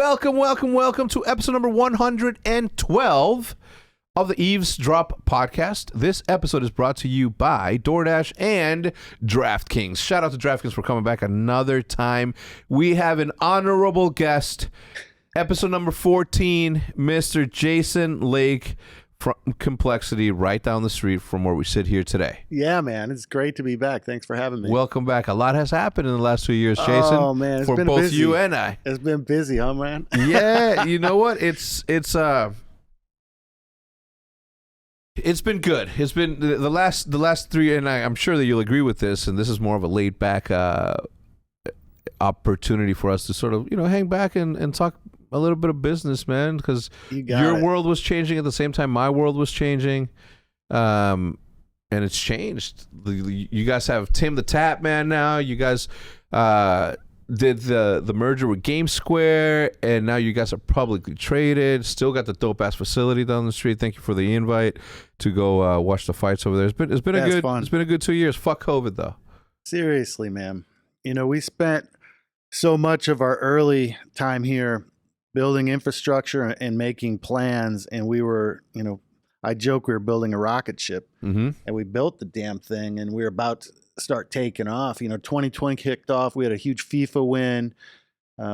welcome to episode number 112 of the Eavesdrop podcast. This episode is brought to you by DoorDash and DraftKings. Shout out to DraftKings for coming back another time. We have an honorable guest, episode number 14, Mr. Jason Lake from Complexity, right down the street from where we sit here today. Yeah, man, it's great to be back. Thanks for having me. Welcome back. A lot has happened in the last 2 years, Jason. Oh man, it's for been both busy. you and I. It's been busy, huh, man? Yeah, you know what? It's been good. It's been the last three, and I'm sure that you'll agree with this. And this is more of a laid back opportunity for us to sort of hang back and talk a little bit of business, man, because your world was changing at the same time my world was changing, and it's changed. You guys have TIMTHETATMAN now. You guys did the merger with GameSquare, and now you guys are publicly traded. Still got the dope ass facility down the street. Thank you for the invite to go watch the fights over there. It's been a good 2 years. Fuck COVID though. Seriously, man. We spent so much of our early time here building infrastructure and making plans, and we were, I joke we were building a rocket ship, and we built the damn thing, and we were about to start taking off. 2020 kicked off. We had a huge FIFA win.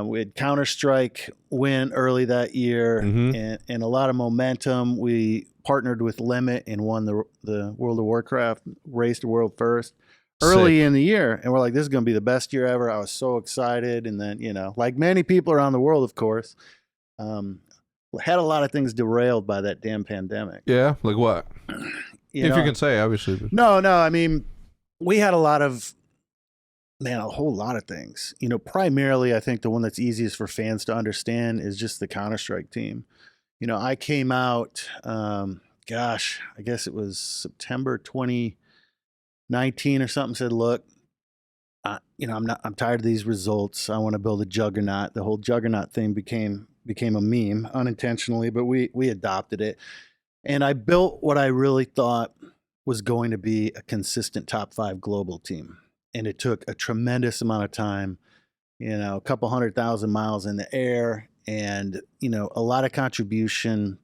We had CounterStrike win early that year, and a lot of momentum. We partnered with Limit and won the World of Warcraft Race to World First early in the year, and we're like, this is going to be the best year ever. I was so excited, and then like many people around the world, of course, had a lot of things derailed by that damn pandemic. Yeah, like what? If you can say, obviously. No, I mean, we had a whole lot of things. Primarily, I think the one that's easiest for fans to understand is just the CounterStrike team. I came out, I guess it was September 2019 or something, said, look, I'm tired of these results. I want to build a juggernaut. The whole juggernaut thing became a meme unintentionally, but we adopted it. And I built what I really thought was going to be a consistent top 5 global team. And it took a tremendous amount of time, a couple 100,000 miles in the air, and, a lot of contribution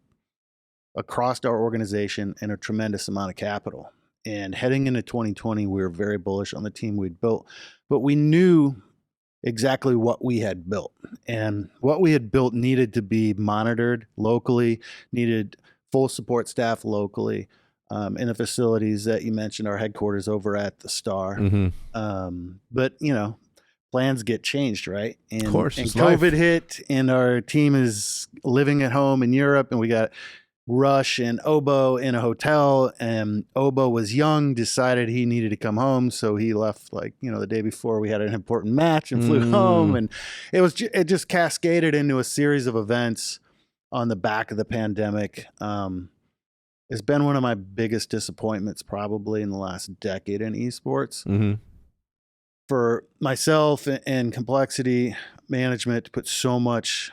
across our organization and a tremendous amount of capital. And heading into 2020, we were very bullish on the team we'd built, but we knew exactly what we had built, and what we had built needed to be monitored locally, needed full support staff locally, in the facilities that you mentioned, our headquarters over at the Star. But plans get changed, right? And, of course, and COVID hit, and our team is living at home in Europe, and we got Rush and Obo in a hotel, and Obo was young, decided he needed to come home, so he left the day before we had an important match and flew home, and it just cascaded into a series of events on the back of the pandemic. It's been one of my biggest disappointments probably in the last decade in esports. For myself and Complexity management to put so much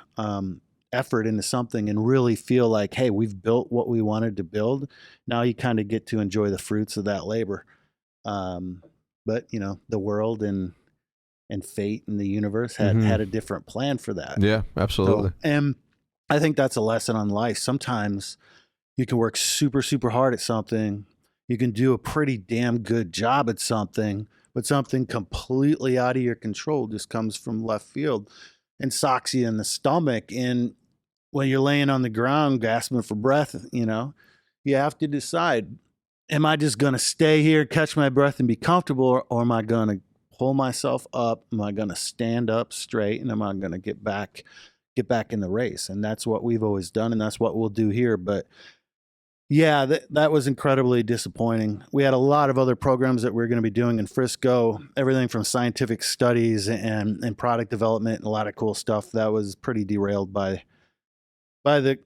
effort into something and really feel like, hey, we've built what we wanted to build. Now you kind of get to enjoy the fruits of that labor. But the world and fate and the universe had a different plan for that. Yeah, absolutely. And I think that's a lesson on life. Sometimes you can work super, super hard at something. You can do a pretty damn good job at something, but something completely out of your control just comes from left field and socks you in the stomach. And when you're laying on the ground gasping for breath, you have to decide, am I just going to stay here, catch my breath and be comfortable, or am I going to pull myself up? Am I going to stand up straight, and am I going to get back in the race? And that's what we've always done, and that's what we'll do here. But yeah, that was incredibly disappointing. We had a lot of other programs that we were going to be doing in Frisco, everything from scientific studies and product development, and a lot of cool stuff that was pretty derailed by the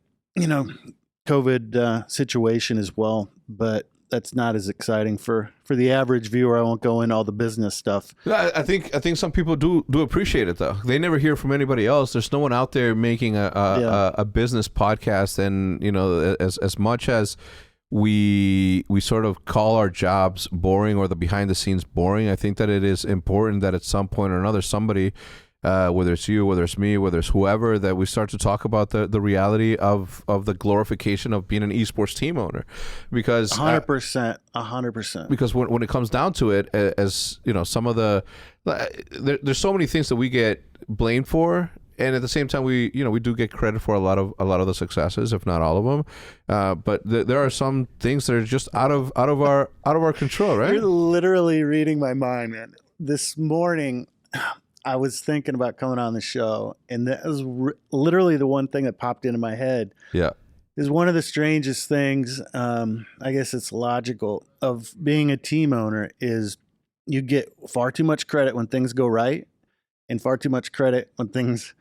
COVID situation as well. But that's not as exciting for the average viewer. I won't go into all the business stuff. I think some people do appreciate it though. They never hear from anybody else. There's no one out there making a business podcast, and as much as we sort of call our jobs boring or the behind the scenes boring, I think that it is important that at some point or another somebody whether it's you, whether it's me, whether it's whoever, that we start to talk about the reality of the glorification of being an esports team owner, because 100%. Because when it comes down to it, as you know, some of there's so many things that we get blamed for. And at the same time, we do get credit for a lot of the successes, if not all of them. But there are some things that are just out of our control, right? You're literally reading my mind, man. This morning, I was thinking about coming on the show, and that was literally the one thing that popped into my head. Yeah, is one of the strangest things. I guess it's logical of being a team owner is you get far too much credit when things go right, and far too much credit when things,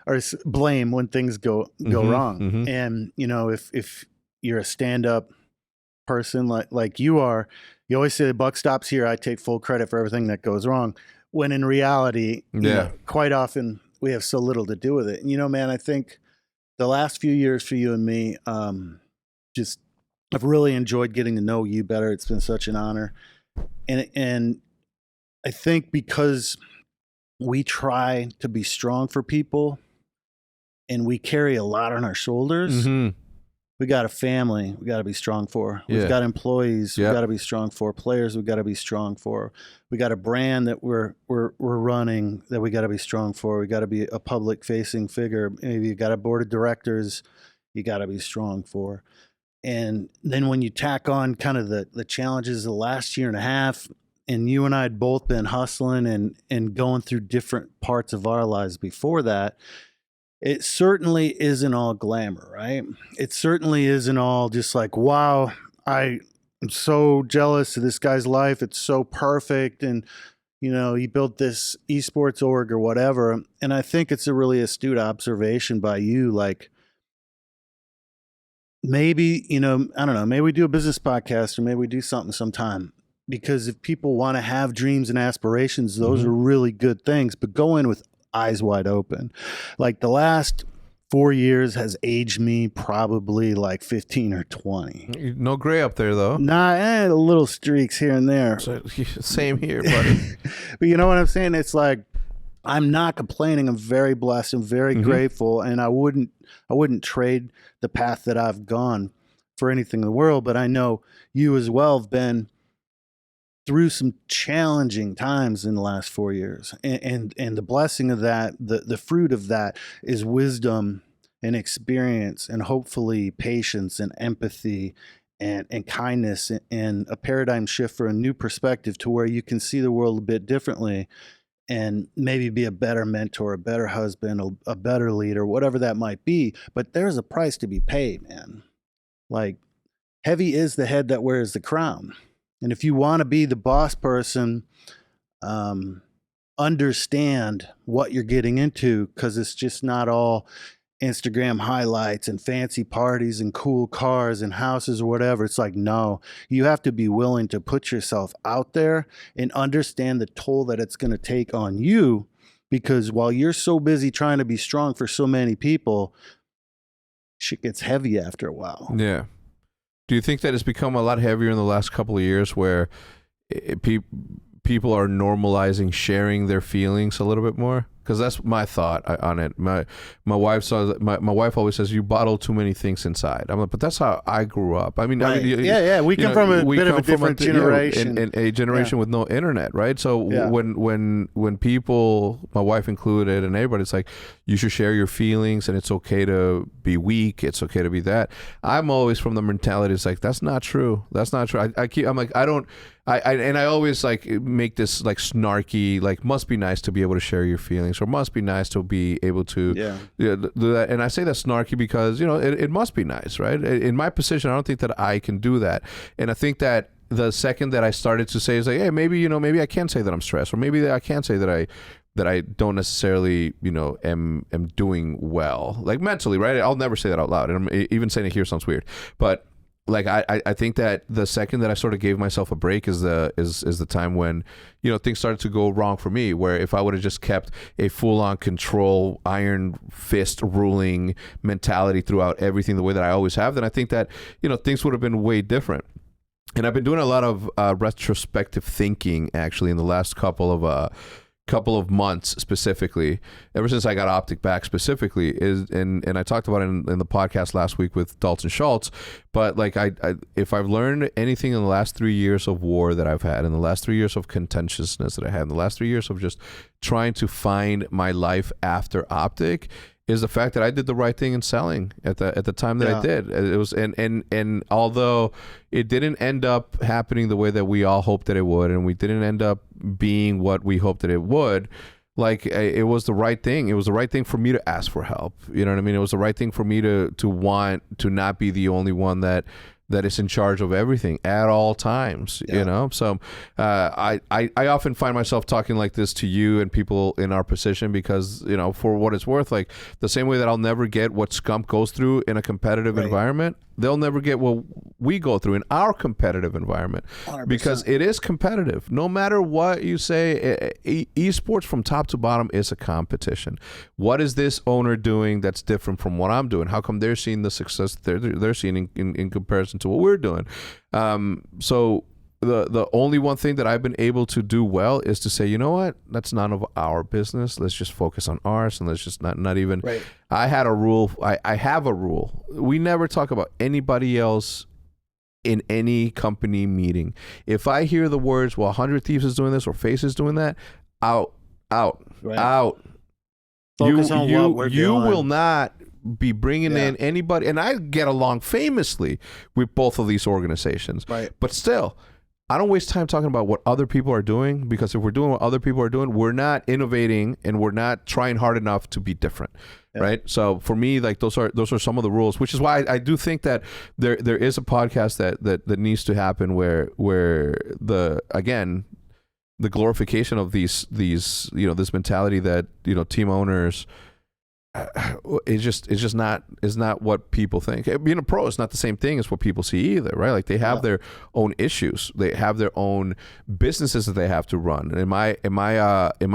or blame when things go wrong. Mm-hmm. And, if you're a stand-up person like you are, you always say the buck stops here. I take full credit for everything that goes wrong. When in reality, quite often we have so little to do with it. And, man, I think the last few years for you and me, I've really enjoyed getting to know you better. It's been such an honor. And I think because we try to be strong for people and we carry a lot on our shoulders. Mm-hmm. We got a family we got to be strong for. We've got employees we got to be strong for. Players we got to be strong for. We got a brand that we're running that we got to be strong for. We got to be a public facing figure. Maybe you got a board of directors you got to be strong for. And then when you tack on kind of the challenges of the last year and a half, and you and I had both been hustling and going through different parts of our lives before that, it certainly isn't all glamour, right? It certainly isn't all just like, wow, I am so jealous of this guy's life. It's so perfect. And, he built this esports org or whatever. And I think it's a really astute observation by you. Like, maybe, I don't know, maybe we do a business podcast or maybe we do something sometime. Because if people want to have dreams and aspirations, those are really good things, but go in with eyes wide open. Like the last 4 years has aged me probably like 15 or 20. No gray up there though. Nah, little streaks here and there. Same here, buddy. But you know what I'm saying? It's like, I'm not complaining. I'm very blessed. I'm very grateful. And I wouldn't trade the path that I've gone for anything in the world. But I know you as well have been through some challenging times in the last 4 years. And the blessing of that, the fruit of that is wisdom and experience and hopefully patience and empathy and kindness and a paradigm shift for a new perspective to where you can see the world a bit differently and maybe be a better mentor, a better husband, a better leader, whatever that might be. But there's a price to be paid, man. Like, heavy is the head that wears the crown. And if you want to be the boss person, understand what you're getting into, because it's just not all Instagram highlights and fancy parties and cool cars and houses or whatever. It's like, no, you have to be willing to put yourself out there and understand the toll that it's going to take on you, because while you're so busy trying to be strong for so many people, shit gets heavy after a while. Yeah. Do you think that it's become a lot heavier in the last couple of years where people are normalizing sharing their feelings a little bit more? Because that's my thought on it. My wife saw my wife always says you bottle too many things inside. I'm like, but that's how I grew up. I mean, right. We come from a bit of a different generation, and a generation with no internet, right? So when people, my wife included, and everybody's like, you should share your feelings, and it's okay to be weak. It's okay to be that. I'm always from the mentality. It's like that's not true. That's not true. I always like make this like snarky, like must be nice to be able to share your feelings, or must be nice to be able to do that. And I say that snarky because, it must be nice, right? In my position, I don't think that I can do that. And I think that the second that I started to say is like, hey, maybe I can say that I'm stressed, or maybe I can say that I don't necessarily, am doing well, like mentally, right? I'll never say that out loud. And even saying it here sounds weird, but like I think that the second that I sort of gave myself a break is the time when things started to go wrong for me, where if I would have just kept a full-on control, iron fist ruling mentality throughout everything the way that I always have, then I think that things would have been way different. And I've been doing a lot of retrospective thinking actually in the last couple couple of months specifically, ever since I got Optic back specifically, is and I talked about it in the podcast last week with Dalton Schultz, but like I if I've learned anything in the last 3 years of war that I've had, in the last 3 years of contentiousness that I had, in the last 3 years of just trying to find my life after Optic, is the fact that I did the right thing in selling at the time that I did. It was and although it didn't end up happening the way that we all hoped that it would, and we didn't end up being what we hoped that it would, like it was the right thing. It was the right thing for me to ask for help. You know what I mean? It was the right thing for me to want to not be the only one that is in charge of everything at all times, you know? So I often find myself talking like this to you and people in our position because, you know, for what it's worth, like the same way that I'll never get what Scump goes through in a competitive environment, they'll never get what we go through in our competitive environment 100%. Because it is competitive. No matter what you say, esports from top to bottom is a competition. What is this owner doing that's different from what I'm doing? How come they're seeing the success they're seeing in comparison to what we're doing? So the only one thing that I've been able to do well is to say, you know what, that's none of our business. Let's just focus on ours, and let's just not even. Right. I had a rule. I have a rule. We never talk about anybody else in any company meeting. If I hear the words, well, 100 Thieves is doing this or Face is doing that, out. Focus on what we're you doing. will not be bringing in anybody. And I get along famously with both of these organizations. Right. But still, I don't waste time talking about what other people are doing, because if we're doing what other people are doing, we're not innovating and we're not trying hard enough to be different. Right. So for me, like those are some of the rules, which is why I do think that there is a podcast that needs to happen where the glorification of these you know, this mentality that, you know, team owners, it's just not what people think. Being a pro is not the same thing as what people see either, right? Like they have their own issues, they have their own businesses that they have to run. Am I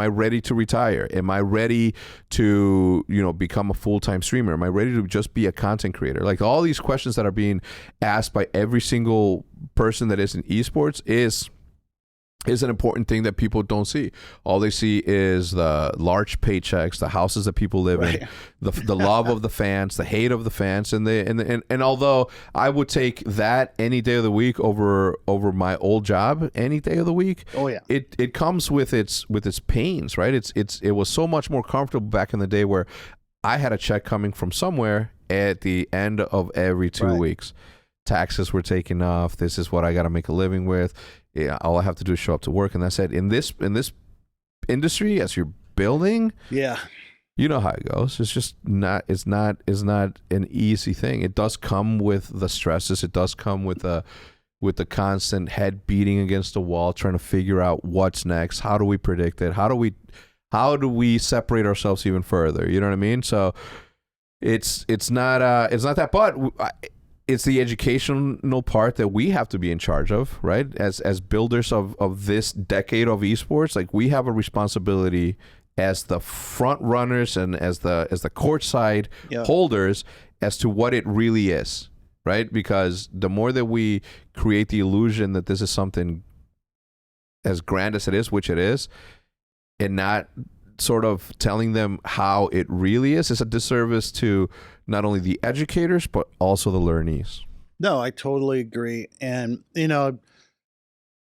ready to retire? Am I ready to, you know, become a full-time streamer? Am I ready to just be a content creator? Like all these questions that are being asked by every single person that is in esports is an important thing that people don't see. All they see is the large paychecks, the houses that people live in, the love of the fans, the hate of the fans, and although I would take that any day of the week over my old job any day of the week. Oh yeah, it comes with its pains, right? It was so much more comfortable back in the day where I had a check coming from somewhere at the end of every 2 weeks. Taxes were taken off. This is what I got to make a living with. Yeah, all I have to do is show up to work, and that's it. In this industry, as you're building, you know how it goes. It's just not. It's not an easy thing. It does come with the stresses. It does come with the constant head beating against the wall, trying to figure out what's next. How do we predict it? How do we separate ourselves even further? You know what I mean? So it's not that, but it's the educational part that we have to be in charge of, right? As builders of this decade of esports, like we have a responsibility as the front runners and as the courtside holders as to what it really is, right? Because the more that we create the illusion that this is something as grand as it is, which it is, and not sort of telling them how it really is a disservice to not only the educators but also the learnees. No, I totally agree. And you know,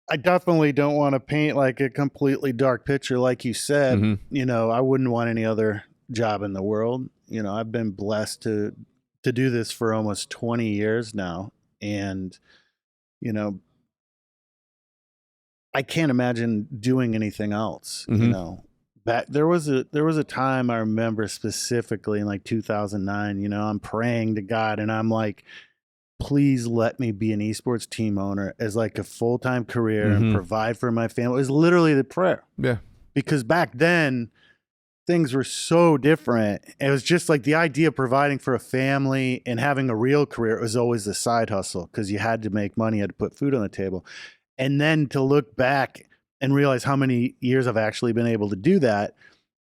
I definitely don't want to paint like a completely dark picture like you said. You know, I wouldn't want any other job in the world. You know, I've been blessed to do this for almost 20 years now, and you know, I can't imagine doing anything else. You know, there was a time I remember specifically in like 2009, you know, I'm praying to God and I'm like, please let me be an esports team owner as like a full-time career and provide for my family. It was literally the prayer. Yeah. Because back then things were so different. It was just like the idea of providing for a family and having a real career was always the side hustle because you had to make money, you had to put food on the table. And then to look back and realize how many years I've actually been able to do that,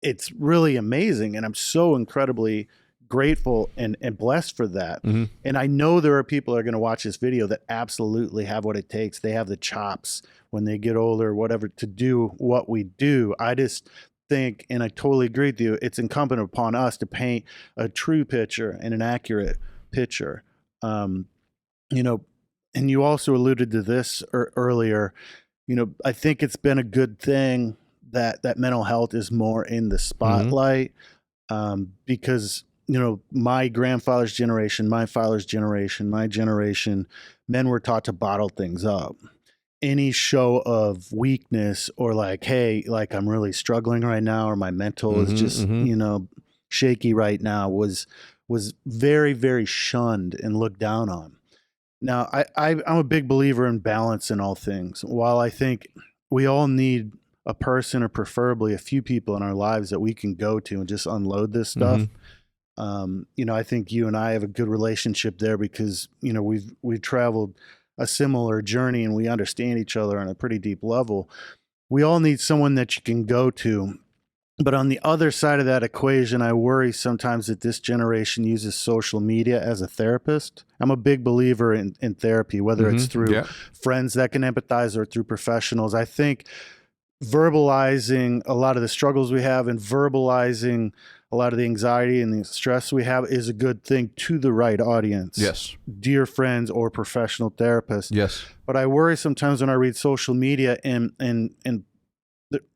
it's really amazing. And I'm so incredibly grateful and blessed for that. Mm-hmm. And I know there are people that are going to watch this video that absolutely have what it takes. They have the chops when they get older or whatever to do what we do. I just think, and I totally agree with you, it's incumbent upon us to paint a true picture and an accurate picture. You know, and you also alluded to this earlier, you know, I think it's been a good thing that mental health is more in the spotlight, because, you know, my grandfather's generation, my father's generation, my generation, men were taught to bottle things up. Any show of weakness or like, hey, like I'm really struggling right now, or my mental is just, you know, shaky right now, was very, very shunned and looked down on. Now, I'm a big believer in balance in all things. While I think we all need a person, or preferably a few people in our lives that we can go to and just unload this stuff. You know, I think you and I have a good relationship there because, you know, we've traveled a similar journey and we understand each other on a pretty deep level. We all need someone that you can go to. But on the other side of that equation, I worry sometimes that this generation uses social media as a therapist. I'm a big believer in therapy, whether it's through friends that can empathize or through professionals. I think verbalizing a lot of the struggles we have and verbalizing a lot of the anxiety and the stress we have is a good thing to the right audience. Yes. Dear friends or professional therapists. Yes. But I worry sometimes when I read social media and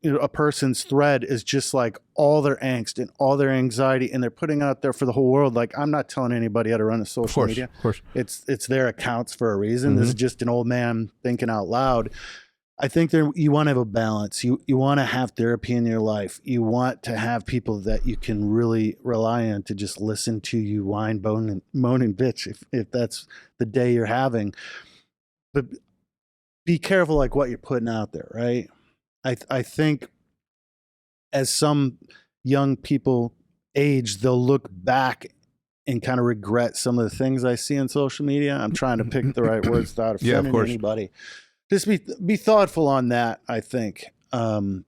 you know, a person's thread is just like all their angst and all their anxiety, and they're putting out there for the whole world. Like, I'm not telling anybody how to run a social media. Of course. It's their accounts for a reason. This is just an old man thinking out loud. I think you want to have a balance. You want to have therapy in your life. You want to have people that you can really rely on to just listen to you whine, moan, and bitch if that's the day you're having. But be careful like what you're putting out there, right? I think as some young people age, they'll look back and kind of regret some of the things I see on social media. I'm trying to pick the right words without offending anybody. Just be thoughtful on that, I think, and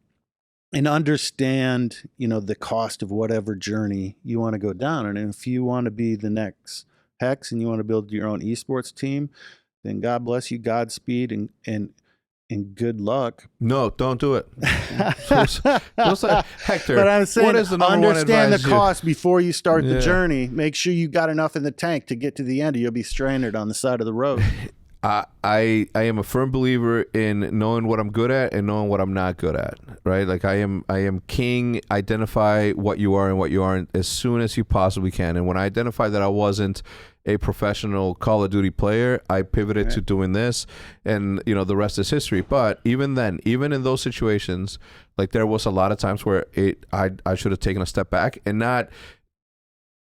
understand, you know, the cost of whatever journey you want to go down. And if you want to be the next HECZ and you want to build your own esports team, then God bless you, Godspeed, and good luck. No, don't do it. Hector, but I'm saying, what is the number understand the cost before you start the journey. Make sure you got enough in the tank to get to the end, or you'll be stranded on the side of the road. I am a firm believer in knowing what I'm good at and knowing what I'm not good at, right? Like I am king. Identify what you are and what you aren't as soon as you possibly can. And when I identified that I wasn't a professional Call of Duty player, I pivoted to doing this, and you know, the rest is history. But even then, even in those situations, like there was a lot of times where I should have taken a step back and not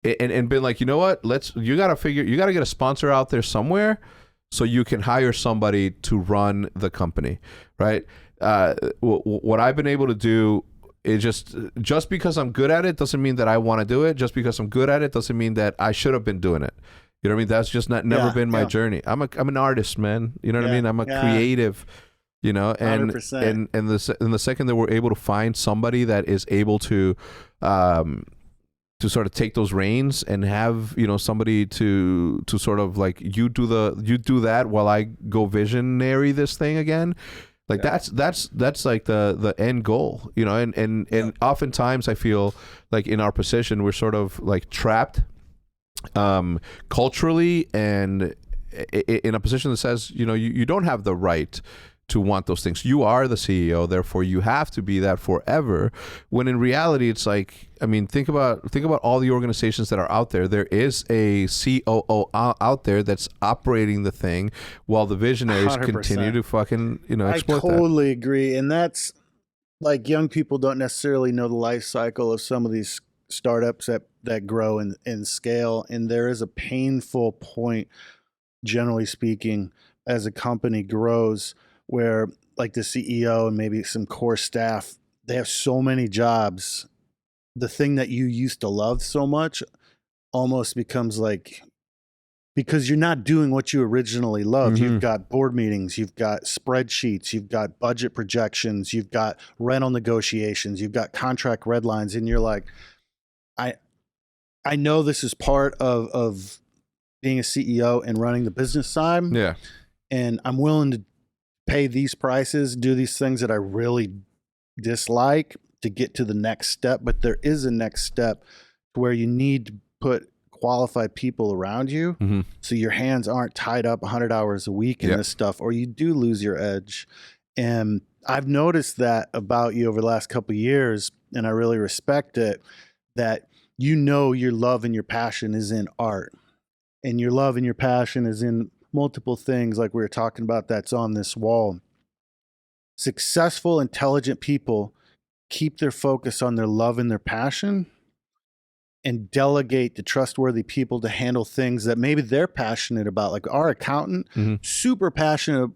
and been like, you know what, you gotta get a sponsor out there somewhere so you can hire somebody to run the company, right? What I've been able to do is just because I'm good at it doesn't mean that I want to do it. Just because I'm good at it doesn't mean that I should have been doing it. You know what I mean? That's just never been my journey. I'm an artist, man. You know what I mean? I'm a creative, you know, and 100%. and the second that we're able to find somebody that is able to sort of take those reins and have, you know, somebody to sort of like you do that while I go visionary this thing again. Like that's like the end goal, you know, and oftentimes I feel like in our position, we're sort of like trapped culturally and in a position that says, you know, you don't have the right to want those things. You are the CEO, therefore you have to be that forever. When in reality, it's like, I mean, think about all the organizations that are out there. There is a COO out there that's operating the thing while the visionaries 100%. continue to fucking, you know, exploit I totally agree. And that's like, young people don't necessarily know the life cycle of some of these startups that grow and scale. And there is a painful point, generally speaking, as a company grows, where like the CEO and maybe some core staff, they have so many jobs. The thing that you used to love so much almost becomes like, because you're not doing what you originally loved. You've got board meetings, you've got spreadsheets, you've got budget projections, you've got rental negotiations, you've got contract red lines, and you're like, I know this is part of being a CEO and running the business side. Yeah. And I'm willing to pay these prices, do these things that I really dislike to get to the next step. But there is a next step where you need to put qualified people around you, so your hands aren't tied up 100 hours a week in this stuff, or you do lose your edge. And I've noticed that about you over the last couple of years, and I really respect it, that you know your love and your passion is in art, and your love and your passion is in multiple things like we were talking about that's on this wall. Successful, intelligent people keep their focus on their love and their passion, and delegate to trustworthy people to handle things that maybe they're passionate about. Like our accountant, super passionate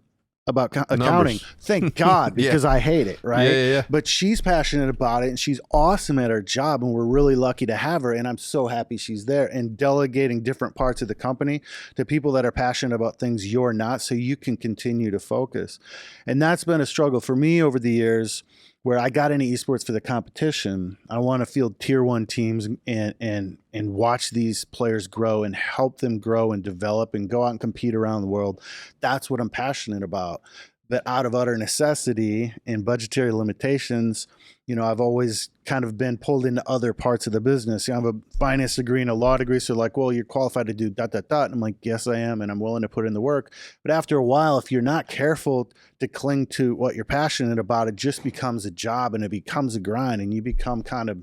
about accounting. Numbers. Thank God, because I hate it, right? Yeah. But she's passionate about it, and she's awesome at her job, and we're really lucky to have her, and I'm so happy she's there. And delegating different parts of the company to people that are passionate about things you're not, so you can continue to focus. And that's been a struggle for me over the years, where I got into esports for the competition. I want to field tier 1 teams and watch these players grow and help them grow and develop and go out and compete around the world. That's what I'm passionate about. But out of utter necessity and budgetary limitations, you know, I've always kind of been pulled into other parts of the business. You know, I have a finance degree and a law degree. So like, well, you're qualified to do ... And I'm like, yes, I am. And I'm willing to put in the work. But after a while, if you're not careful to cling to what you're passionate about, it just becomes a job and it becomes a grind, and you become kind of,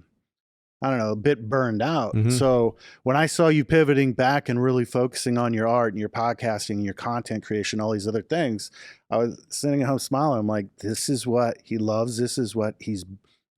I don't know, a bit burned out. So when I saw you pivoting back and really focusing on your art and your podcasting and your content creation, all these other things, I was sitting at home smiling. I'm like, this is what he loves. This is what he's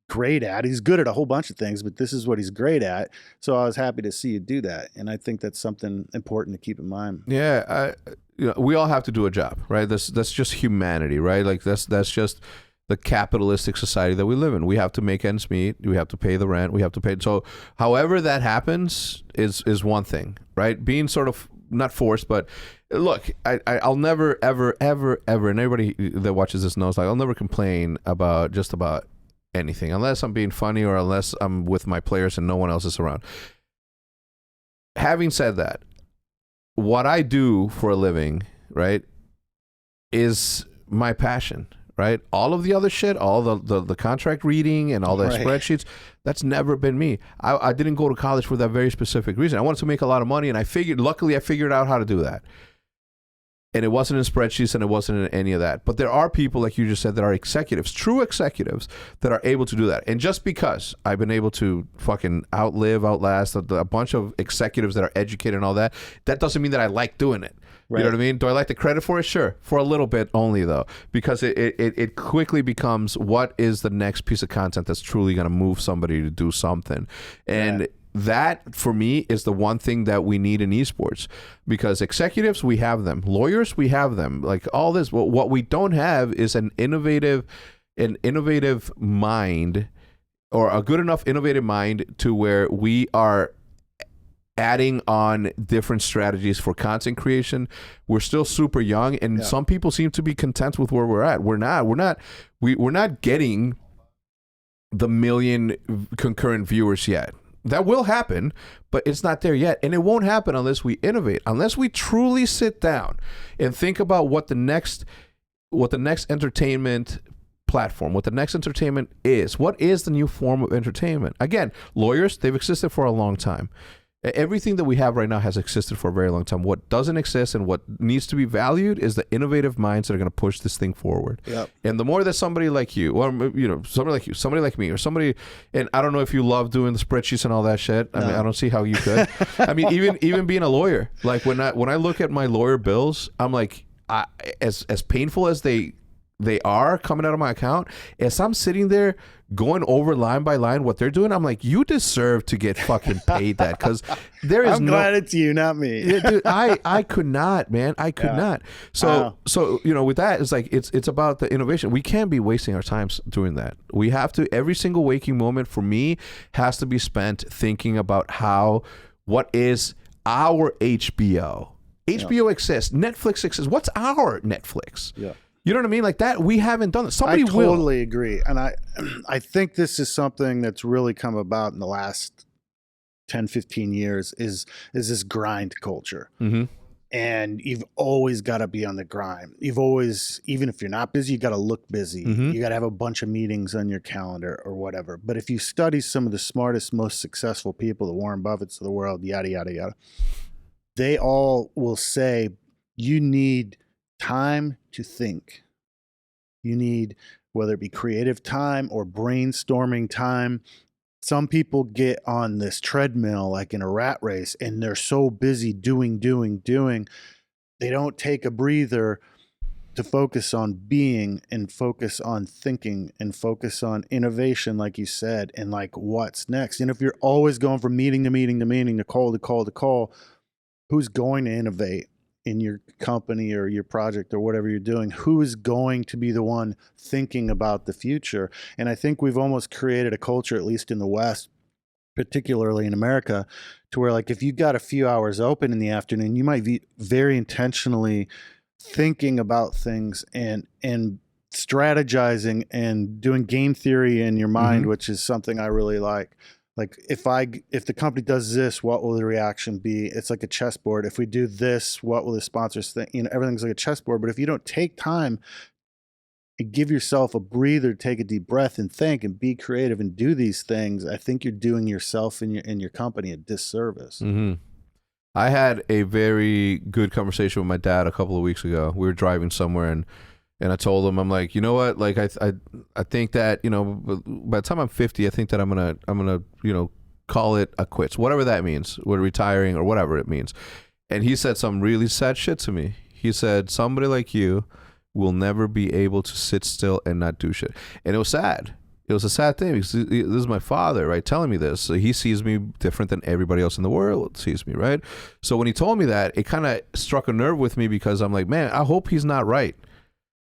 great at. He's good at a whole bunch of things, but this is what he's great at. So I was happy to see you do that. And I think that's something important to keep in mind. Yeah. You know, we all have to do a job, right? That's just humanity, right? Like that's just the capitalistic society that we live in. We have to make ends meet. We have to pay the rent. We have to pay. So however that happens is one thing, right? Being sort of not forced, but look, I'll never, ever, ever, ever, and everybody that watches this knows, like, I'll never complain about just about anything unless I'm being funny or unless I'm with my players and no one else is around. Having said that, what I do for a living, right, is my passion. Right, all of the other shit, all the contract reading and all the spreadsheets, that's never been me. I didn't go to college for that very specific reason. I wanted to make a lot of money, and luckily I figured out how to do that. And it wasn't in spreadsheets, and it wasn't in any of that. But there are people, like you just said, that are executives, true executives, that are able to do that. And just because I've been able to fucking outlast a bunch of executives that are educated and all that, that doesn't mean that I like doing it. Right. You know what I mean? Do I like the credit for it? Sure. For a little bit only, though, because it quickly becomes what is the next piece of content that's truly going to move somebody to do something. And that, for me, is the one thing that we need in esports, because executives, we have them. Lawyers, we have them. Like all this, what we don't have is an innovative mind, or a good enough innovative mind to where we are adding on different strategies for content creation. We're still super young, and some people seem to be content with where we're at. We're not getting the million concurrent viewers yet. That will happen, but it's not there yet, and it won't happen unless we innovate, unless we truly sit down and think about what the next entertainment platform, what the next entertainment is. What is the new form of entertainment? Again, lawyers, they've existed for a long time. Everything that we have right now has existed for a very long time. What doesn't exist and what needs to be valued is the innovative minds that are going to push this thing forward. Yep. And the more that somebody like you, or somebody like you, somebody like me, or somebody, and I don't know if you love doing the spreadsheets and all that shit. I mean, I don't see how you could. I mean, even being a lawyer, like when I look at my lawyer bills, I'm like, as painful as they are coming out of my account, as I'm sitting there going over line by line what they're doing, I'm like, you deserve to get fucking paid that, because there is I'm glad it's you, not me. Yeah, dude, I could not, man. I could not. So with that, it's like it's about the innovation. We can't be wasting our time doing that. We have to, every single waking moment for me has to be spent thinking about what is our HBO. HBO exists. Netflix exists. What's our Netflix? Yeah. You know what I mean? Like that, we haven't done it. Somebody will. I totally agree. And I think this is something that's really come about in the last 10, 15 years is this grind culture. Mm-hmm. And you've always got to be on the grind. You've always, even if you're not busy, you got to look busy. Mm-hmm. You got to have a bunch of meetings on your calendar or whatever. But if you study some of the smartest, most successful people, the Warren Buffetts of the world, yada, yada, yada, they all will say you need time to think. You need, whether it be creative time or brainstorming time. Some people get on this treadmill like in a rat race, and they're so busy doing. They don't take a breather to focus on being and focus on thinking and focus on innovation, like you said, and like what's next. And if you're always going from meeting to meeting to meeting to call to call to call, who's going to innovate in your company or your project or whatever you're doing? Who is going to be the one thinking about the future? And I think we've almost created a culture, at least in the West, particularly in America, to where like if you got a few hours open in the afternoon, you might be very intentionally thinking about things and strategizing and doing game theory in your mind, mm-hmm. which is something I really like. Like if the company does this, what will the reaction be? It's like a chessboard. If we do this, what will the sponsors think? You know, everything's like a chessboard. But if you don't take time and give yourself a breather, take a deep breath and think and be creative and do these things, I think you're doing yourself and your company a disservice. Mm-hmm. I had a very good conversation with my dad a couple of weeks ago. We were driving somewhere and I told him, I'm like, you know what? Like, I think that, you know, by the time I'm 50, I think that I'm gonna, you know, call it a quits, whatever that means, we're retiring or whatever it means. And he said some really sad shit to me. He said, somebody like you will never be able to sit still and not do shit. And it was sad. It was a sad thing because this is my father, right, telling me this. So he sees me different than everybody else in the world sees me, right? So when he told me that, it kind of struck a nerve with me because I'm like, man, I hope he's not right.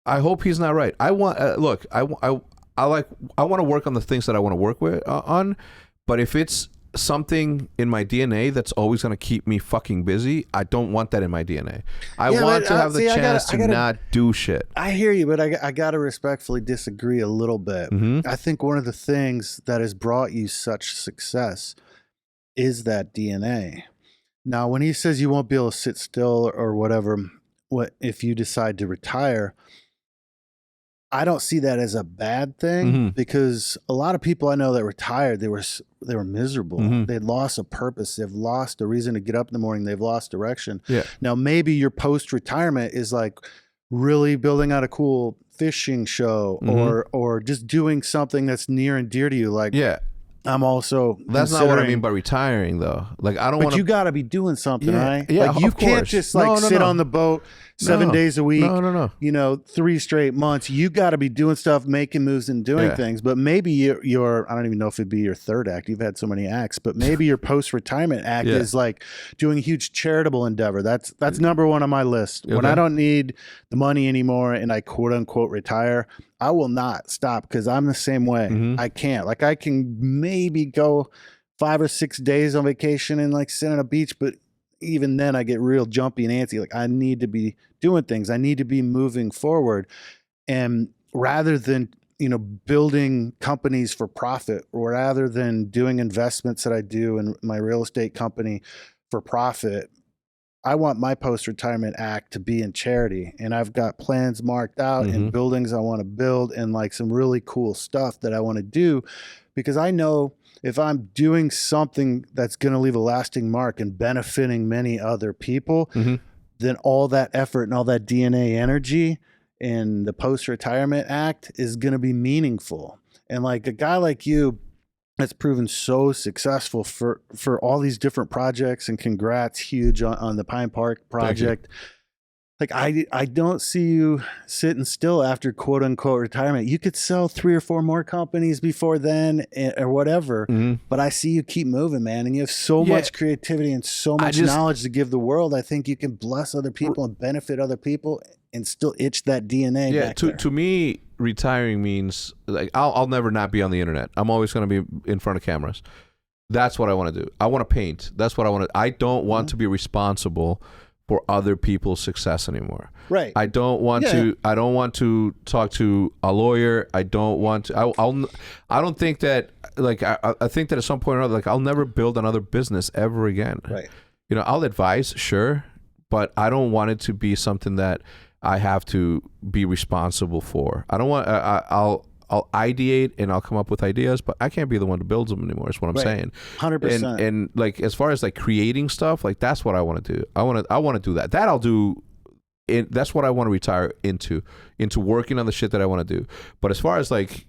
I hope he's not right. I want look. I want to work on the things that I want to work with on, but if it's something in my DNA that's always going to keep me fucking busy, I don't want that in my DNA. I want to have the chance to not do shit. I hear you, but I got to respectfully disagree a little bit. Mm-hmm. I think one of the things that has brought you such success is that DNA. Now, when he says you won't be able to sit still or whatever, what if you decide to retire? I don't see that as a bad thing, mm-hmm. because a lot of people I know that retired, they were miserable. Mm-hmm. They'd lost a purpose. They've lost a reason to get up in the morning. They've lost direction. Yeah. Now, maybe your post-retirement is like really building out a cool fishing show, mm-hmm. or just doing something that's near and dear to you. Like, yeah. I'm also That's not what I mean by retiring, though. Like, I don't want to. But you got to be doing something, right? Yeah, like, you can't just like sit on the boat 7 days a week. No. You know, 3 straight months. You got to be doing stuff, making moves, and doing things. But maybe your I don't even know if it'd be your third act. You've had so many acts, but maybe your post-retirement act is like doing a huge charitable endeavor. That's number one on my list. Okay. When I don't need the money anymore and I quote unquote retire, I will not stop because I'm the same way. Mm-hmm. I can't. Like, I can maybe go 5 or 6 days on vacation and like sit on a beach, but even then I get real jumpy and antsy. Like, I need to be doing things. I need to be moving forward. And rather than, you know, building companies for profit, or rather than doing investments that I do in my real estate company for profit, I want my post-retirement act to be in charity, and I've got plans marked out, mm-hmm. and buildings I want to build, and like some really cool stuff that I want to do, because I know if I'm doing something that's going to leave a lasting mark and benefiting many other people, mm-hmm. then all that effort and all that DNA energy in the post-retirement act is going to be meaningful. And like a guy like you that's proven so successful for all these different projects, and congrats huge on the Pine Park project. Like, I don't see you sitting still after quote unquote retirement. You could sell 3 or 4 more companies before then, or whatever, mm-hmm. but I see you keep moving, man. And you have so much creativity and so much knowledge to give the world. I think you can bless other people and benefit other people and still itch that DNA. Yeah. Back there. To me, retiring means like, I'll never not be on the internet. I'm always going to be in front of cameras. That's what I want to do. I want to paint. That's what I want to. I don't want mm-hmm. to be responsible for other people's success anymore. Right. I don't want to talk to a lawyer. I don't want to. I don't think that. Like I think that at some point or other, like I'll never build another business ever again. Right. You know, I'll advise, sure, but I don't want it to be something that I have to be responsible for. I don't want. I'll ideate and I'll come up with ideas, but I can't be the one to build them anymore. Is what I'm saying. 100%. And like as far as like creating stuff, like that's what I want to do. I want to do that. That I'll do. That's what I want to retire into working on the shit that I want to do. But as far as like,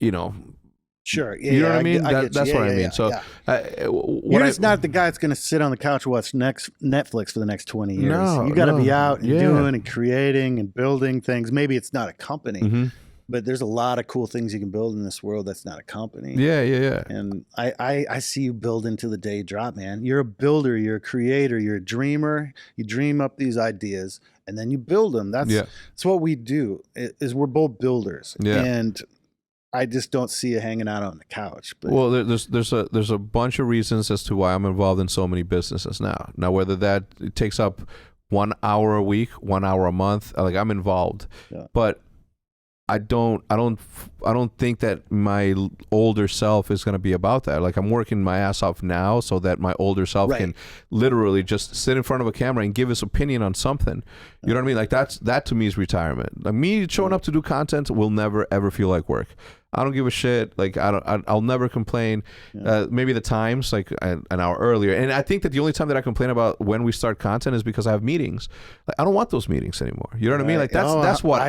you know. Sure. Yeah, you know what I mean? That's what I mean. So you're just not the guy that's going to sit on the couch and watch Netflix for the next 20 years. No, you got to be out and doing and creating and building things. Maybe it's not a company. Mm-hmm. But there's a lot of cool things you can build in this world that's not a company. Yeah. And I see you build into the day drop, man. You're a builder. You're a creator. You're a dreamer. You dream up these ideas, and then you build them. That's what we do, is we're both builders. Yeah. And I just don't see you hanging out on the couch. But. Well, there's a bunch of reasons as to why I'm involved in so many businesses now. Now, whether that takes up 1 hour a week, 1 hour a month, like I'm involved. Yeah. But I don't think that my older self is going to be about that. Like I'm working my ass off now so that my older self can literally just sit in front of a camera and give his opinion on something. You know what I mean? Like that to me is retirement. Like me showing up to do content will never ever feel like work. I don't give a shit. Like I'll never complain. Maybe the times like an hour earlier. And I think that the only time that I complain about when we start content is because I have meetings. Like I don't want those meetings anymore. You know what I mean? Like that's what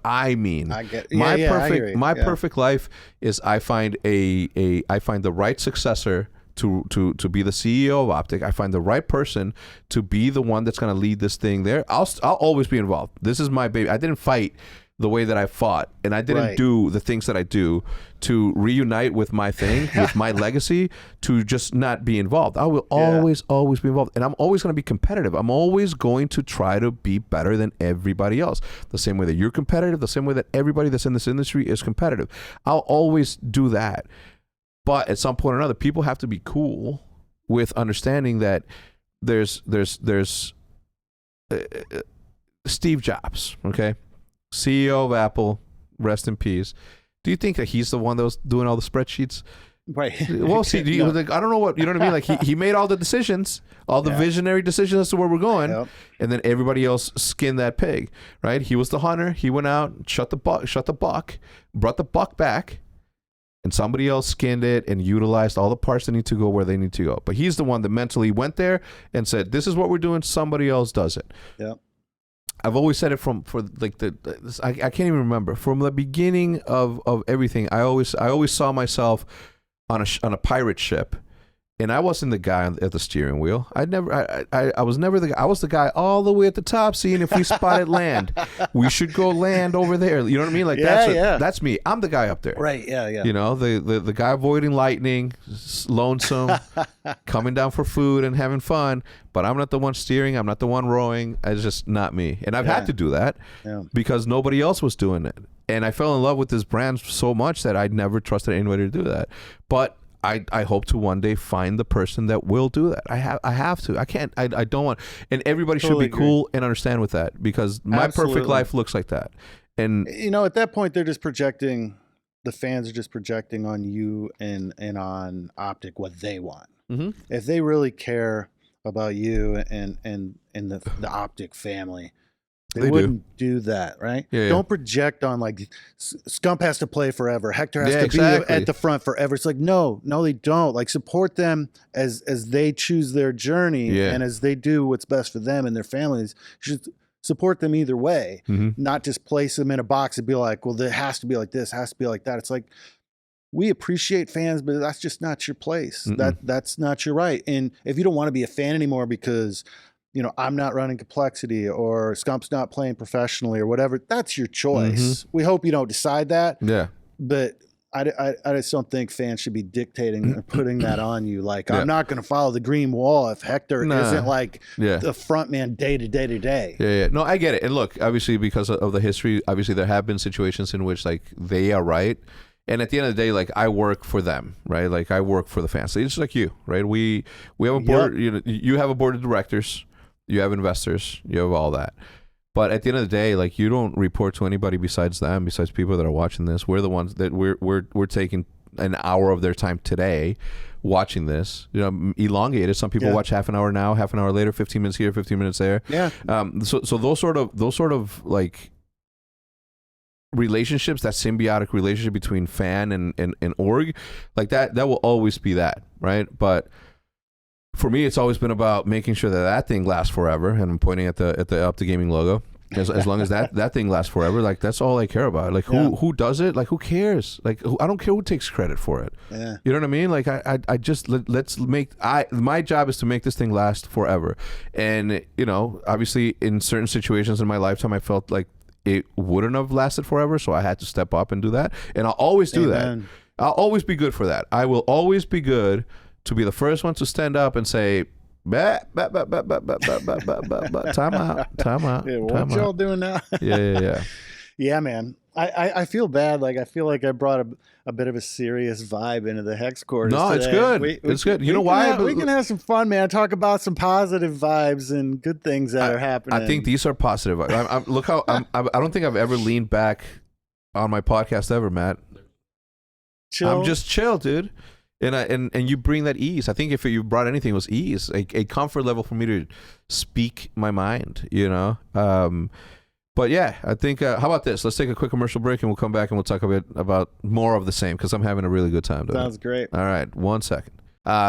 I mean. I get my perfect life is I find I find the right successor to be the CEO of Optic. I find the right person to be the one that's going to lead this thing there. I'll always be involved. This is my baby. I didn't fight the way that I fought, and I didn't do the things that I do to reunite with my thing, with my legacy, to just not be involved. I will always be involved, and I'm always going to be competitive. I'm always going to try to be better than everybody else. The same way that you're competitive, the same way that everybody that's in this industry is competitive. I'll always do that. But at some point or another, people have to be cool with understanding that there's Steve Jobs, okay? CEO of Apple, rest in peace. Do you think that he's the one that was doing all the spreadsheets? Right. Well, see, like, I don't know what, you know what I mean? Like he made all the decisions, all the visionary decisions as to where we're going, and then everybody else skinned that pig, right? He was the hunter. He went out, shot the buck, brought the buck back, and somebody else skinned it and utilized all the parts that need to go where they need to go. But he's the one that mentally went there and said, "This is what we're doing. Somebody else does it." Yeah. I've always said it I can't even remember from the beginning of everything. I always saw myself on a pirate ship, and I wasn't the guy at the steering wheel. I was never the guy. I was the guy all the way at the top, seeing if we spotted land. We should go land over there. You know what I mean? Like that's me. I'm the guy up there. Right. Yeah. You know, the guy avoiding lightning, lonesome, coming down for food and having fun. But I'm not the one steering. I'm not the one rowing. It's just not me. And I've had to do that because nobody else was doing it. And I fell in love with this brand so much that I never trusted anybody to do that. But I hope to one day find the person that will do that. I have to. I can't. I don't want. And everybody should be cool and understand with that, because my perfect life looks like that. And you know, at that point, they're just projecting. The fans are just projecting on you and on Optic what they want. Mm-hmm. If they really care about you and the Optic family, they wouldn't do that, right? Yeah, Don't project on like Scump has to play forever. Hector has to be at the front forever. It's like, no, they don't. Like, support them as they choose their journey and as they do what's best for them and their families. You should support them either way, not just place them in a box and be like, well, it has to be like this, has to be like that. It's like, we appreciate fans, but that's just not your place. That's not your right. And if you don't want to be a fan anymore because, you know, I'm not running Complexity or Scump's not playing professionally or whatever, that's your choice. We hope you don't decide that. Yeah. But I just don't think fans should be dictating or putting that on you. Like, I'm not going to follow the green wall if Hector isn't like the front man day to day. Yeah. No, I get it. And look, obviously, because of the history, obviously there have been situations in which like they are right. And at the end of the day, like, I work for them, right? Like, I work for the fans. So it's like you, right? We have a board. You know, you have a board of directors. You have investors. You have all that. But at the end of the day, like, you don't report to anybody besides them, besides people that are watching this. We're the ones that we're taking an hour of their time today watching this. You know, elongated. Some people watch half an hour now, half an hour later, 15 minutes here, 15 minutes there. Yeah. So those sort of like relationships, that symbiotic relationship between fan and org, like that will always be that, right? But for me, it's always been about making sure that thing lasts forever. And I'm pointing at the Up to Gaming logo. As long as that thing lasts forever, like, that's all I care about. Like, who does it? Like, who cares? Like, I don't care who takes credit for it. Yeah. You know what I mean? Like, I just let's make my job is to make this thing last forever. And, you know, obviously in certain situations in my lifetime, I felt like it wouldn't have lasted forever, so I had to step up and do that. And I'll always do that. I'll always be good for that. I will always be good to be the first one to stand up and say, time out. Yeah, what y'all doing now? Yeah. Yeah, man. I feel bad. Like, I feel like I brought a bit of a serious vibe into the Hex Quarters. No, today. it's good. It's good. You know why? We can have some fun, man. Talk about some positive vibes and good things that are happening. I think these are positive. Look how I don't think I've ever leaned back on my podcast ever, Matt. Chill. I'm just chill, dude. And you bring that ease. I think if you brought anything, it was ease, a comfort level for me to speak my mind, you know? But yeah, I think, how about this? Let's take a quick commercial break and we'll come back and we'll talk a bit about more of the same, because I'm having a really good time doing it. Sounds great. All right, 1 second.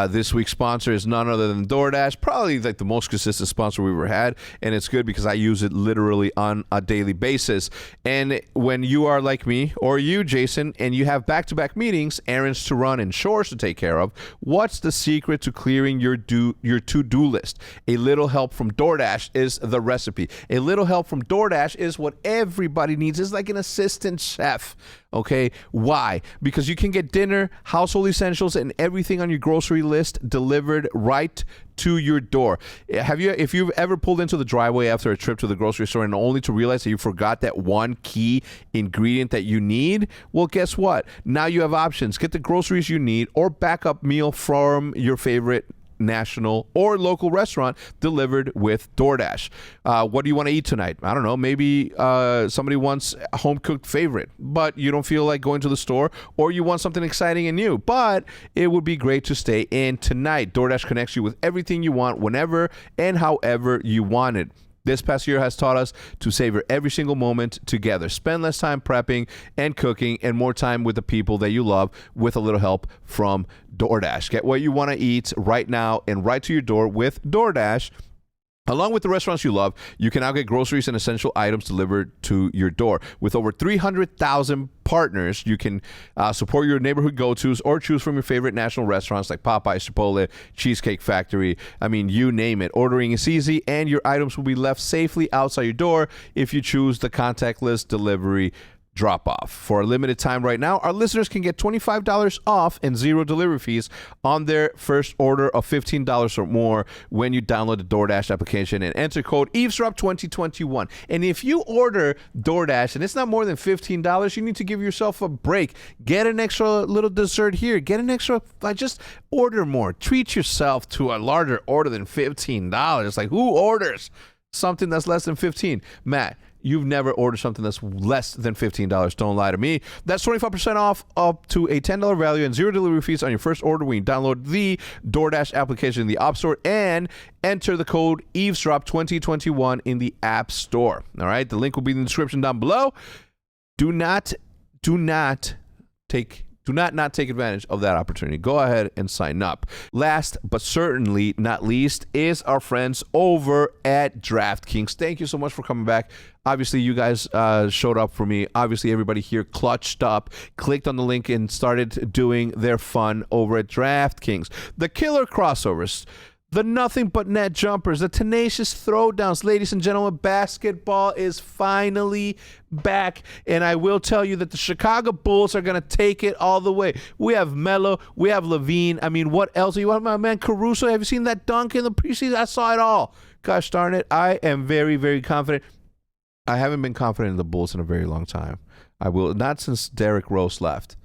This week's sponsor is none other than DoorDash, probably like the most consistent sponsor we've ever had, and it's good because I use it literally on a daily basis. And when you are like me, or you, Jason, and you have back-to-back meetings, errands to run, and chores to take care of, what's the secret to clearing your to-do list? A little help from DoorDash is the recipe. A little help from DoorDash is what everybody needs. It's like an assistant chef. Okay, why? Because you can get dinner, household essentials, and everything on your grocery list delivered right to your door. If you've ever pulled into the driveway after a trip to the grocery store and only to realize that you forgot that one key ingredient that you need, well, guess what? Now you have options. Get the groceries you need or backup meal from your favorite national or local restaurant delivered with DoorDash. What do you want to eat tonight? I don't know. Maybe somebody wants a home-cooked favorite, but you don't feel like going to the store, or you want something exciting and new, but it would be great to stay in tonight. DoorDash connects you with everything you want, whenever and however you want it. This past year has taught us to savor every single moment together. Spend less time prepping and cooking and more time with the people that you love with a little help from DoorDash. Get what you want to eat right now and right to your door with DoorDash. Along with the restaurants you love, you can now get groceries and essential items delivered to your door. With over 300,000 partners, you can support your neighborhood go-tos or choose from your favorite national restaurants like Popeyes, Chipotle, Cheesecake Factory. I mean, you name it. Ordering is easy, and your items will be left safely outside your door if you choose the contactless delivery drop-off. For a limited time right now, our listeners can get $25 off and zero delivery fees on their first order of $15 or more when you download the DoorDash application and enter code Eavesdrop 2021. And if you order DoorDash and it's not more than $15, you need to give yourself a break. Get an extra little dessert here. Get an extra, just order more. Treat yourself to a larger order than $15. Like, who orders something that's less than $15? Matt, you've never ordered something that's less than $15. Don't lie to me. That's 25% off up to a $10 value and zero delivery fees on your first order when you download the DoorDash application in the App Store and enter the code Eavesdrop 2021 in the App Store. All right, the link will be in the description down below. Do not take advantage of that opportunity. Go ahead and sign up. Last but certainly not least is our friends over at DraftKings. Thank you so much for coming back. Obviously, you guys showed up for me. Obviously, everybody here clutched up, clicked on the link, and started doing their fun over at DraftKings. The killer crossovers, the nothing but net jumpers, the tenacious throwdowns. Ladies and gentlemen, basketball is finally back, and I will tell you that the Chicago Bulls are going to take it all the way. We have Melo, we have Levine. I mean, what else? You want my man Caruso? Have you seen that dunk in the preseason? I saw it all. Gosh darn it. I am very, very confident. I haven't been confident in the Bulls in a very long time. I will not since Derrick Rose left.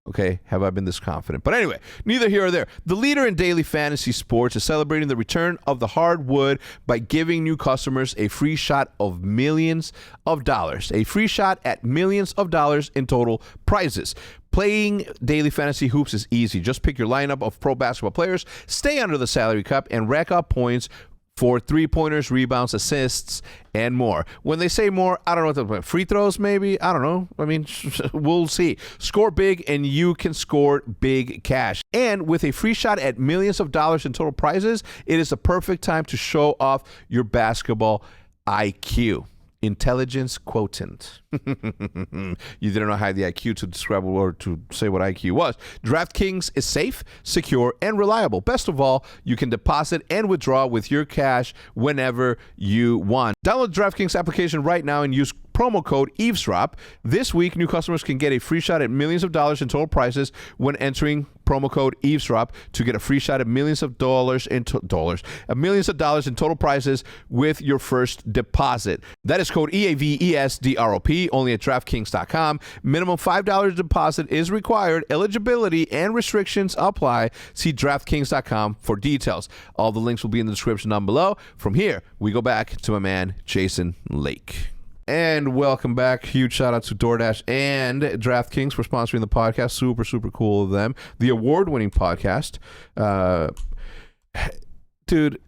Okay, have I been this confident? But anyway, neither here or there. The leader in daily fantasy sports is celebrating the return of the hardwood by giving new customers a free shot of millions of dollars. A free shot at millions of dollars in total prizes. Playing daily fantasy hoops is easy. Just pick your lineup of pro basketball players, stay under the salary cap, and rack up points for three-pointers, rebounds, assists, and more. When they say more, I don't know what free throws maybe? I don't know. I mean, we'll see. Score big, and you can score big cash. And with a free shot at millions of dollars in total prizes, it is the perfect time to show off your basketball IQ. Intelligence quotient. You didn't know how the IQ to describe or to say what IQ was. DraftKings is safe, secure, and reliable. Best of all, you can deposit and withdraw with your cash whenever you want. Download the DraftKings application right now and use promo code Eavesdrop. This week, new customers can get a free shot at millions of dollars in total prizes when entering promo code Eavesdrop to get a free shot at millions of dollars in total prizes with your first deposit. That is code EAVESDROP, only at DraftKings.com. Minimum $5 deposit is required. Eligibility and restrictions apply. See DraftKings.com for details. All the links will be in the description down below. From here, we go back to my man, Jason Lake. And welcome back. Huge shout out to DoorDash and DraftKings for sponsoring the podcast. Super, super cool of them. The award-winning podcast. Dude,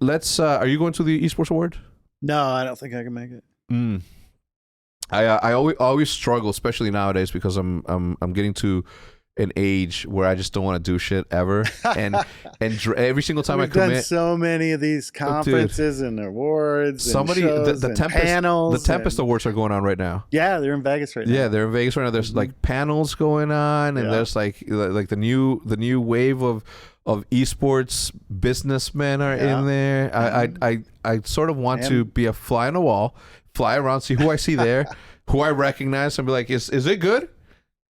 let's are you going to the Esports Award? No, I don't think I can make it. I always struggle, especially nowadays, because I'm getting to an age where I just don't want to do shit ever, and every single time We've I commit, done so many of these conferences and awards. Somebody, and shows the and Tempest, panels. the Tempest Awards are going on right now. Yeah, they're in Vegas right now. Yeah, they're in Vegas right now. There's like panels going on, and there's like the new wave of esports businessmen are in there. I sort of want to be a fly on the wall, fly around, see who I see there, who I recognize, and be like, is it good?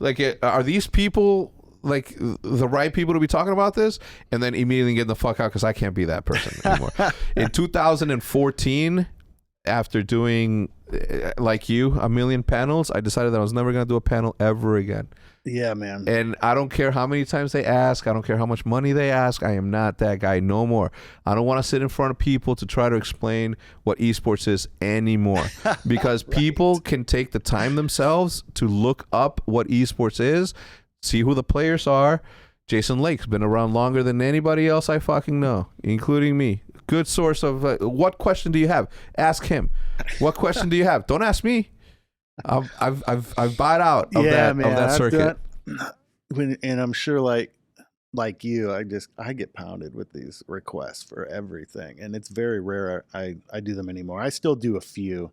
Like, are these people like the right people to be talking about this? And then immediately get the fuck out because I can't be that person anymore. In 2014, after doing, like you, a million panels, I decided that I was never going to do a panel ever again. Yeah, man. And I don't care how many times they ask. I don't care how much money they ask. I am not that guy no more. I don't want to sit in front of people to try to explain what esports is anymore. Because people can take the time themselves to look up what esports is, see who the players are. Jason Lake's been around longer than anybody else I fucking know, including me. Good source of what question do you have? Ask him. What question do you have? Don't ask me. I've bought out of that circuit. And I'm sure like you, I get pounded with these requests for everything, and it's very rare I do them anymore. I still do a few,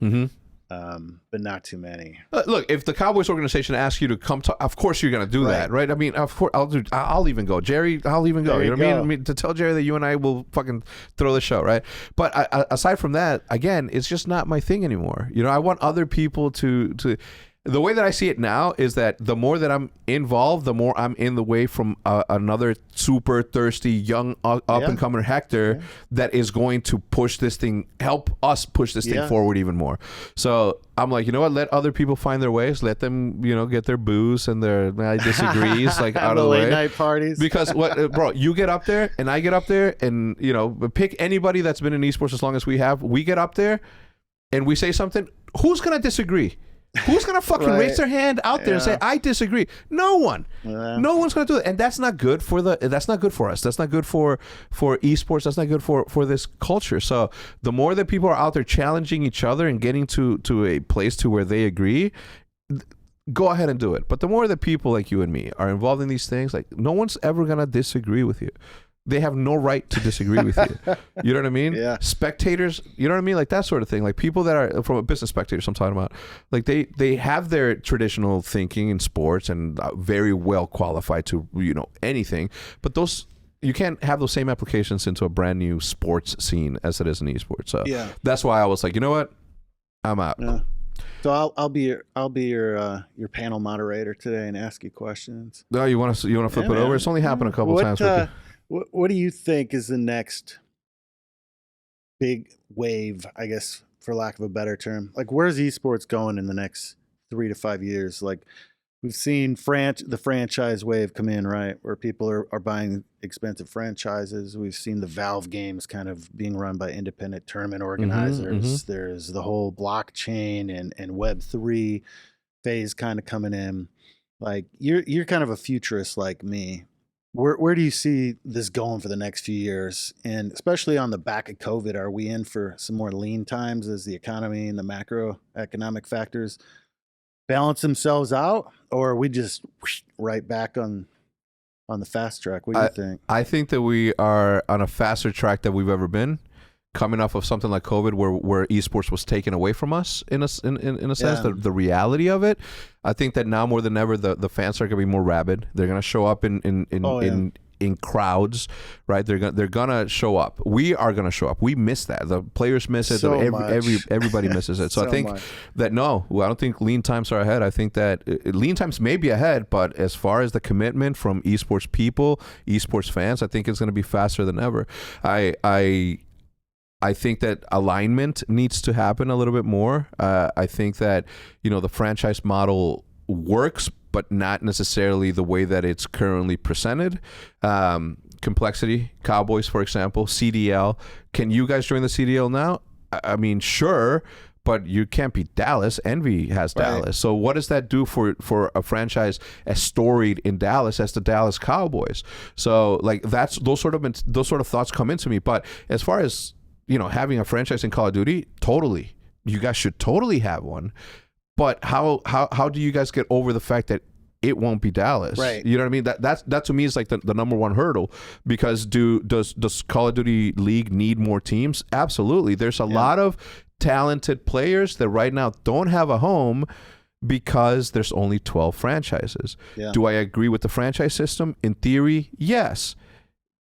but not too many. Look, if the Cowboys organization asks you to come talk, of course you're going to do that, right? I mean, of course I'll even go. Jerry, I'll even go. You know what I mean? To tell Jerry that you and I will fucking throw the show, right? But aside from that, again, it's just not my thing anymore. You know, I want other people to the way that I see it now is that the more that I'm involved, the more I'm in the way from another super thirsty young up-and-comer Hector that is going to push this thing, help us push this thing forward even more. So I'm like, you know what? Let other people find their ways. Let them, get their booze and their disagrees like out of the way. Late night parties. Because bro, you get up there and I get up there and pick anybody that's been in esports as long as we have. We get up there and we say something. Who's gonna disagree? Who's going to fucking raise their hand out there and say, I disagree? No one. No one's going to do it. And that's not good that's not good for us. That's not good for esports. That's not good for this culture. So the more that people are out there challenging each other and getting to a place to where they agree, go ahead and do it. But the more that people like you and me are involved in these things, like no one's ever going to disagree with you. They have no right to disagree with you. You know what I mean? Yeah. Spectators, you know what I mean? Like that sort of thing. Like people that are from a business spectators I'm talking about, like they have their traditional thinking in sports and very well qualified to, anything. But you can't have those same applications into a brand new sports scene as it is in esports. So that's why I was like, you know what? I'm out. Yeah. So I'll be your panel moderator today and ask you questions. No, you want to flip it over? It's only happened a couple times. What do you think is the next big wave, I guess, for lack of a better term? Like, where's esports going in the next 3 to 5 years? Like, we've seen the franchise wave come in, right, where people are buying expensive franchises. We've seen the Valve games kind of being run by independent tournament organizers. There's the whole blockchain and Web3 phase kind of coming in. Like you're kind of a futurist like me. Where do you see this going for the next few years? And especially on the back of COVID, are we in for some more lean times as the economy and the macroeconomic factors balance themselves out, or are we just right back on the fast track? What do you think? I think that we are on a faster track than we've ever been, coming off of something like COVID, where esports was taken away from us in a sense. The reality of it, I think that now more than ever, the fans are gonna be more rabid. They're gonna show up in crowds, right? They're gonna show up. We are gonna show up. We miss that. The players miss it. Everybody misses it. So I think that I don't think lean times are ahead. I think that lean times may be ahead, but as far as the commitment from esports people, esports fans, I think it's gonna be faster than ever. I think that alignment needs to happen a little bit more. I think that, the franchise model works, but not necessarily the way that it's currently presented. Complexity, Cowboys, for example, CDL. Can you guys join the CDL now? I mean, sure, but you can't beat Dallas. Envy has Dallas. So what does that do for a franchise as storied in Dallas as the Dallas Cowboys? So like those sort of thoughts come into me. But as far as having a franchise in Call of Duty, totally. You guys should totally have one. But how do you guys get over the fact that it won't be Dallas? Right. You know what I mean? That to me is like the number one hurdle, because does Call of Duty League need more teams? Absolutely. There's a lot of talented players that right now don't have a home because there's only 12 franchises. Yeah. Do I agree with the franchise system? In theory, yes.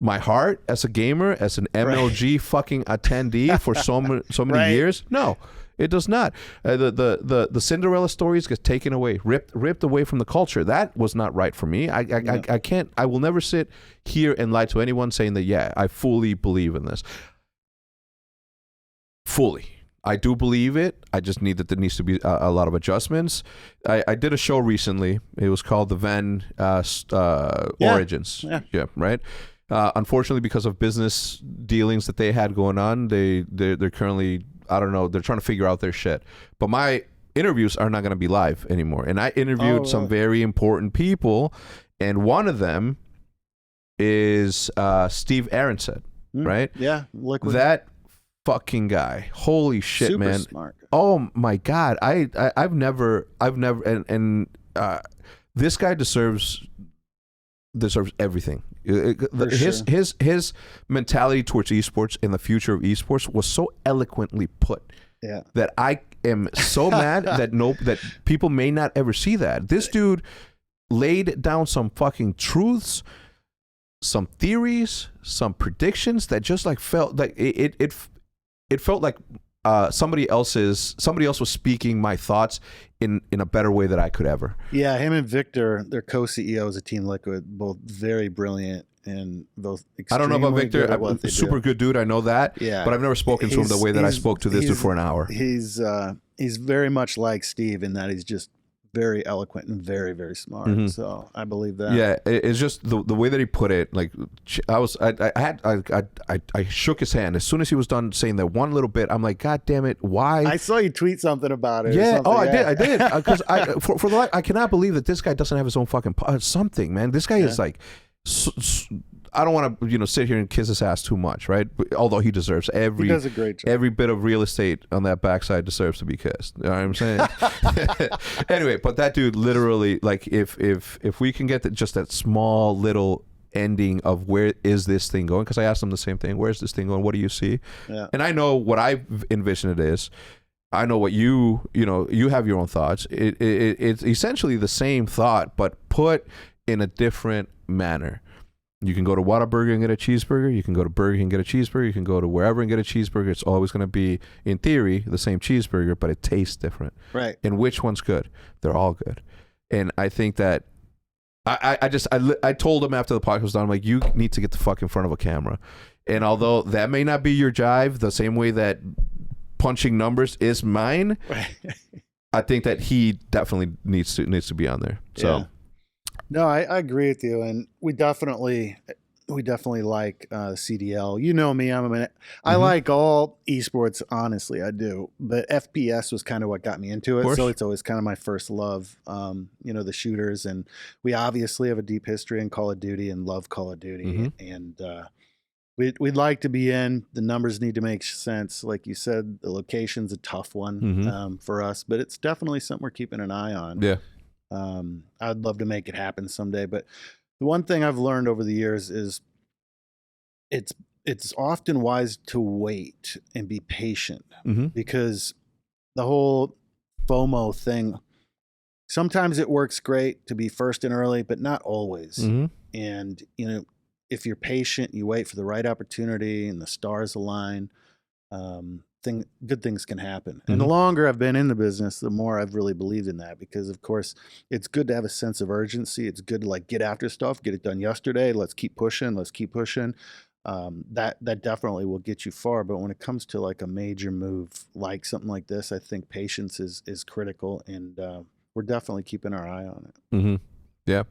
My heart as a gamer, as an MLG fucking attendee for so many years, no, it does not. The Cinderella stories get taken away, ripped away from the culture. That was not right for me. I can't. I will never sit here and lie to anyone saying that. I fully believe in this. Fully. I do believe it. I just need that there needs to be a lot of adjustments. I did a show recently. It was called The Ven Origins. Yeah, right. Unfortunately, because of business dealings that they had going on, they're currently, I don't know, they're trying to figure out their shit. But my interviews are not going to be live anymore. And I interviewed some very important people, and one of them is Steve Aronson, right? Yeah, Liquid. That fucking guy. Holy shit, super man. Smart. Oh my God. I've never this guy deserves everything. His mentality towards esports and the future of esports was so eloquently put that I am so mad that people may not ever see that. This dude laid down some fucking truths, some theories, some predictions that just like felt like it felt like somebody else was speaking my thoughts in a better way that I could ever. Yeah, him and Victor, their co-CEOs of Team Liquid, both very brilliant and both I don't know about Victor. Super good dude, I know that. Yeah, but I've never spoken to him the way that I spoke to this dude for an hour. He's very much like Steve in that he's just very eloquent and very, very smart. Mm-hmm. So I believe that. Yeah, it's just the way that he put it. Like I shook his hand as soon as he was done saying that one little bit. I'm like, God damn it, why? I saw you tweet something about it. Yeah. Oh, I did. Because for the life, I cannot believe that this guy doesn't have his own fucking something, man. This guy is like. I don't want to, sit here and kiss his ass too much, right? Although he deserves he does a great job. Every bit of real estate on that backside deserves to be kissed. You know what I'm saying? Anyway, but that dude literally, like, if we can get just that small little ending of where is this thing going? Because I asked him the same thing. Where's this thing going? What do you see? Yeah. And I know what I envision it is. I know what you have your own thoughts. It's essentially the same thought, but put in a different manner. You can go to Whataburger and get a cheeseburger. You can go to Burger King and get a cheeseburger. You can go to wherever and get a cheeseburger. It's always going to be, in theory, the same cheeseburger, but it tastes different. Right. And which one's good? They're all good. And I think that I told him after the podcast was done, I'm like, you need to get the fuck in front of a camera. And although that may not be your jive, the same way that punching numbers is mine, I think that he definitely needs to be on there. So. Yeah. No, I agree with you, and we definitely like CDL. You know me, I like all esports, honestly, I do. But FPS was kind of what got me into it, so it's always kind of my first love. The shooters, and we obviously have a deep history in Call of Duty and love Call of Duty, and we'd like to be in. The numbers need to make sense, like you said. The location's a tough one for us, but it's definitely something we're keeping an eye on. Yeah. I'd love to make it happen someday, but the one thing I've learned over the years is it's often wise to wait and be patient because the whole FOMO thing, sometimes it works great to be first and early, but not always. And, if you're patient, you wait for the right opportunity and the stars align, good things can happen. And the longer I've been in the business, the more I've really believed in that, because of course it's good to have a sense of urgency. It's good to like get after stuff, get it done yesterday. Let's keep pushing. That definitely will get you far. But when it comes to like a major move, like something like this, I think patience is critical, and we're definitely keeping our eye on it. Yeah.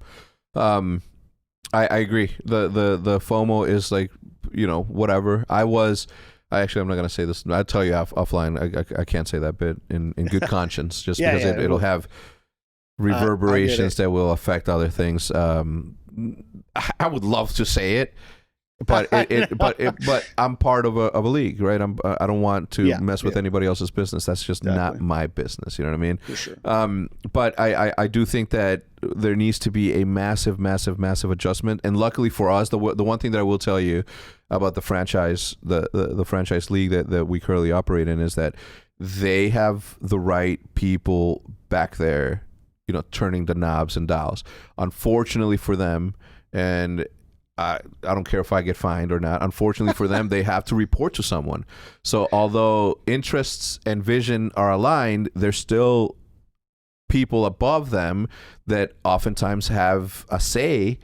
I agree. The FOMO is like, whatever. I'm not going to say this. I'll tell you offline. I can't say that bit in good conscience, just because it'll have reverberations that will affect other things. I would love to say it, but but I'm part of a league, right? I don't want to mess with anybody else's business. That's just not my business. You know what I mean? For sure. But I do think that there needs to be a massive adjustment. And luckily for us, the one thing that I will tell you about the franchise, the franchise league that we currently operate in, is that they have the right people back there, turning the knobs and dials. Unfortunately for them, and I don't care if I get fined or not. Unfortunately for them, they have to report to someone. So although interests and vision are aligned, there's still people above them that oftentimes have a say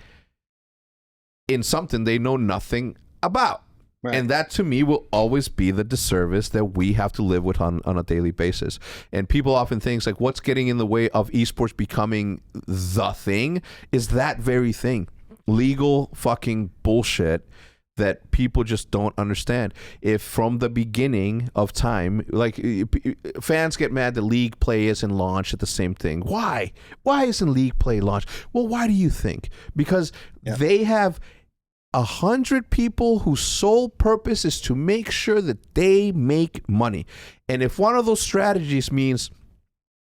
in something they know nothing about. Right. And that to me will always be the disservice that we have to live with on a daily basis. And people often think like, what's getting in the way of esports becoming the thing is that very thing. Legal fucking bullshit that people just don't understand. If from the beginning of time, like fans get mad that league play isn't launched at the same thing. Why isn't league play launched? Well, why do you think? Because they have 100 people whose sole purpose is to make sure that they make money. And if one of those strategies means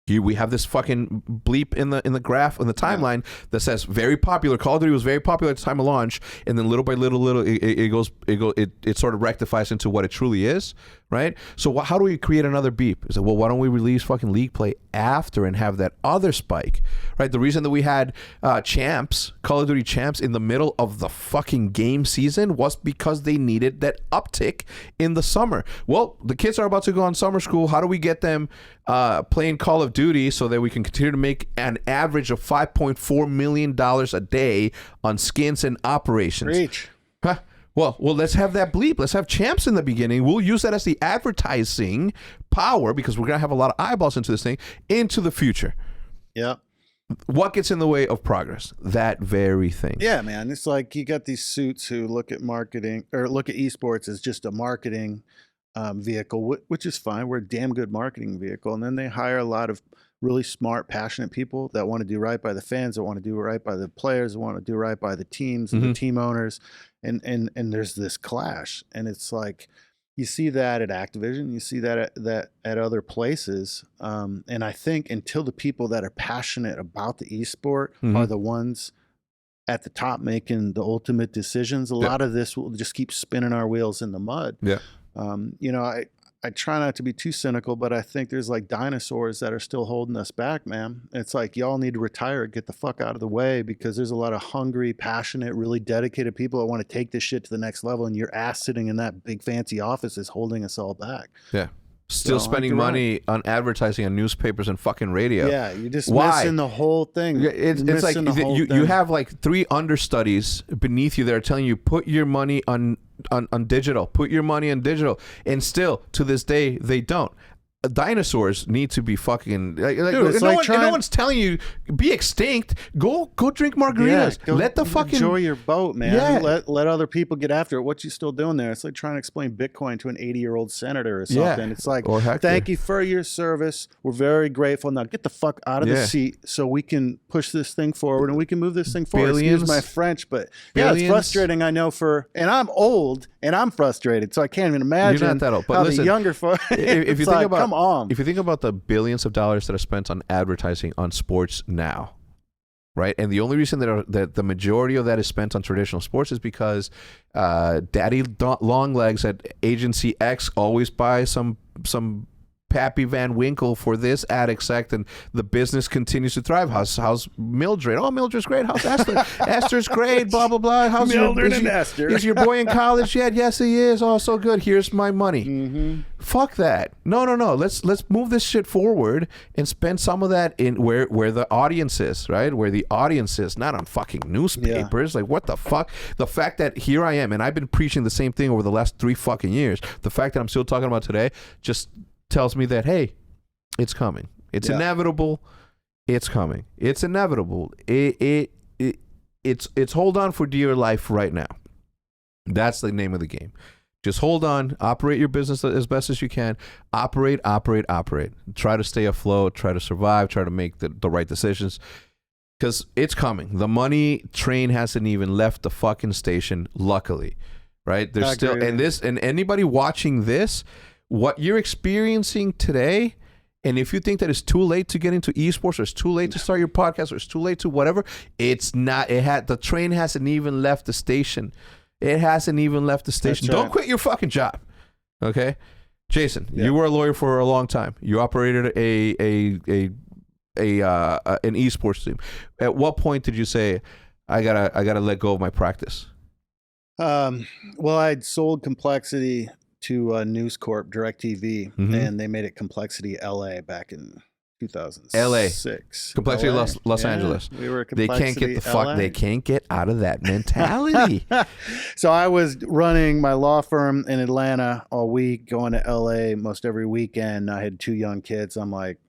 we have this fucking bleep in the graph in the timeline that says very popular. Call of Duty was very popular at the time of launch, and then little by little, it sort of rectifies into what it truly is, right? So how do we create another beep? Is why don't we release fucking league play after and have that other spike, right? The reason that we had Call of Duty champs in the middle of the fucking game season was because they needed that uptick in the summer. Well, the kids are about to go on summer school. How do we get them playing Call of Duty so that we can continue to make an average of $5.4 million a day on skins and operations? Reach. Huh? Well, let's have that bleep. Let's have champs in the beginning. We'll use that as the advertising power, because we're going to have a lot of eyeballs into this thing into the future. Yeah. What gets in the way of progress? That very thing. Yeah, man. It's like you got these suits who look at marketing or look at esports as just a marketing vehicle, which is fine. We're a damn good marketing vehicle. And then they hire a lot of really smart, passionate people that want to do right by the fans, that want to do right by the players, that want to do right by the teams and the team owners. And there's this clash. And it's like, you see that at Activision, you see that at other places. And I think until the people that are passionate about the esport are the ones at the top making the ultimate decisions, a lot of this will just keep spinning our wheels in the mud. Yeah. I try not to be too cynical, but I think there's like dinosaurs that are still holding us back, man. It's like y'all need to retire, get the fuck out of the way, because there's a lot of hungry, passionate, really dedicated people that want to take this shit to the next level, and your ass sitting in that big fancy office is holding us all back. Yeah. Still spending money on advertising on newspapers and fucking radio. Yeah, you're just missing the whole thing. It's like you have like 3 understudies beneath you that are telling you, put your money on digital, put your money on digital. And still, to this day, they don't. dinosaurs need to be fucking Dude, no one's telling you be extinct. Go drink margaritas. Yeah, let the fucking enjoy your boat, man. Yeah. Let other people get after it. What you still doing there? It's like trying to explain Bitcoin to an 80-year-old senator or something. Yeah. It's like, Or thank you for your service. We're very grateful. Now get the fuck out of the seat so we can push this thing forward and we can move this thing forward. Excuse my French, but it's frustrating. I know and I'm old and I'm frustrated, so I can't even imagine. You're not that old, but how listen, the younger folks. If you think about, come on. If you think about the billions of dollars that are spent on advertising on sports now, right? And the only reason that the majority of that is spent on traditional sports is because Daddy Longlegs at Agency X always buys some Pappy Van Winkle for this ad exec, and the business continues to thrive. How's Mildred? Oh, Mildred's great. How's Esther? Esther's great. Blah blah blah. How's Mildred and Esther? Is your boy in college yet? Yes, he is. Oh, so good. Here's my money. Mm-hmm. Fuck that. No. Let's move this shit forward and spend some of that in where the audience is, right? Where the audience is, not on fucking newspapers. Like, what the fuck? The fact that here I am, and I've been preaching the same thing over the last 3 fucking years. The fact that I'm still talking about today just tells me that, hey, it's coming. It's inevitable. It's coming. It's inevitable. It's hold on for dear life right now. That's the name of the game. Just hold on. Operate your business as best as you can. Operate. Try to stay afloat. Try to survive. Try to make the right decisions. Because it's coming. The money train hasn't even left the fucking station, luckily. Right? There's still, and anybody watching this, what you're experiencing today, and if you think that it's too late to get into esports, or it's too late to start your podcast, or it's too late to whatever, it's not. The train hasn't even left the station. It hasn't even left the station. Don't quit your fucking job. Okay, Jason, you were a lawyer for a long time. You operated an esports team. At what point did you say, I gotta let go of my practice? Well, I'd sold Complexity to News Corp, DirecTV, and they made it Complexity LA back in 2006. Complexity Los Angeles. We were They can't get the fuck. They can't get out of that mentality. So I was running my law firm in Atlanta all week, going to LA most every weekend. I had 2 young kids. I'm like,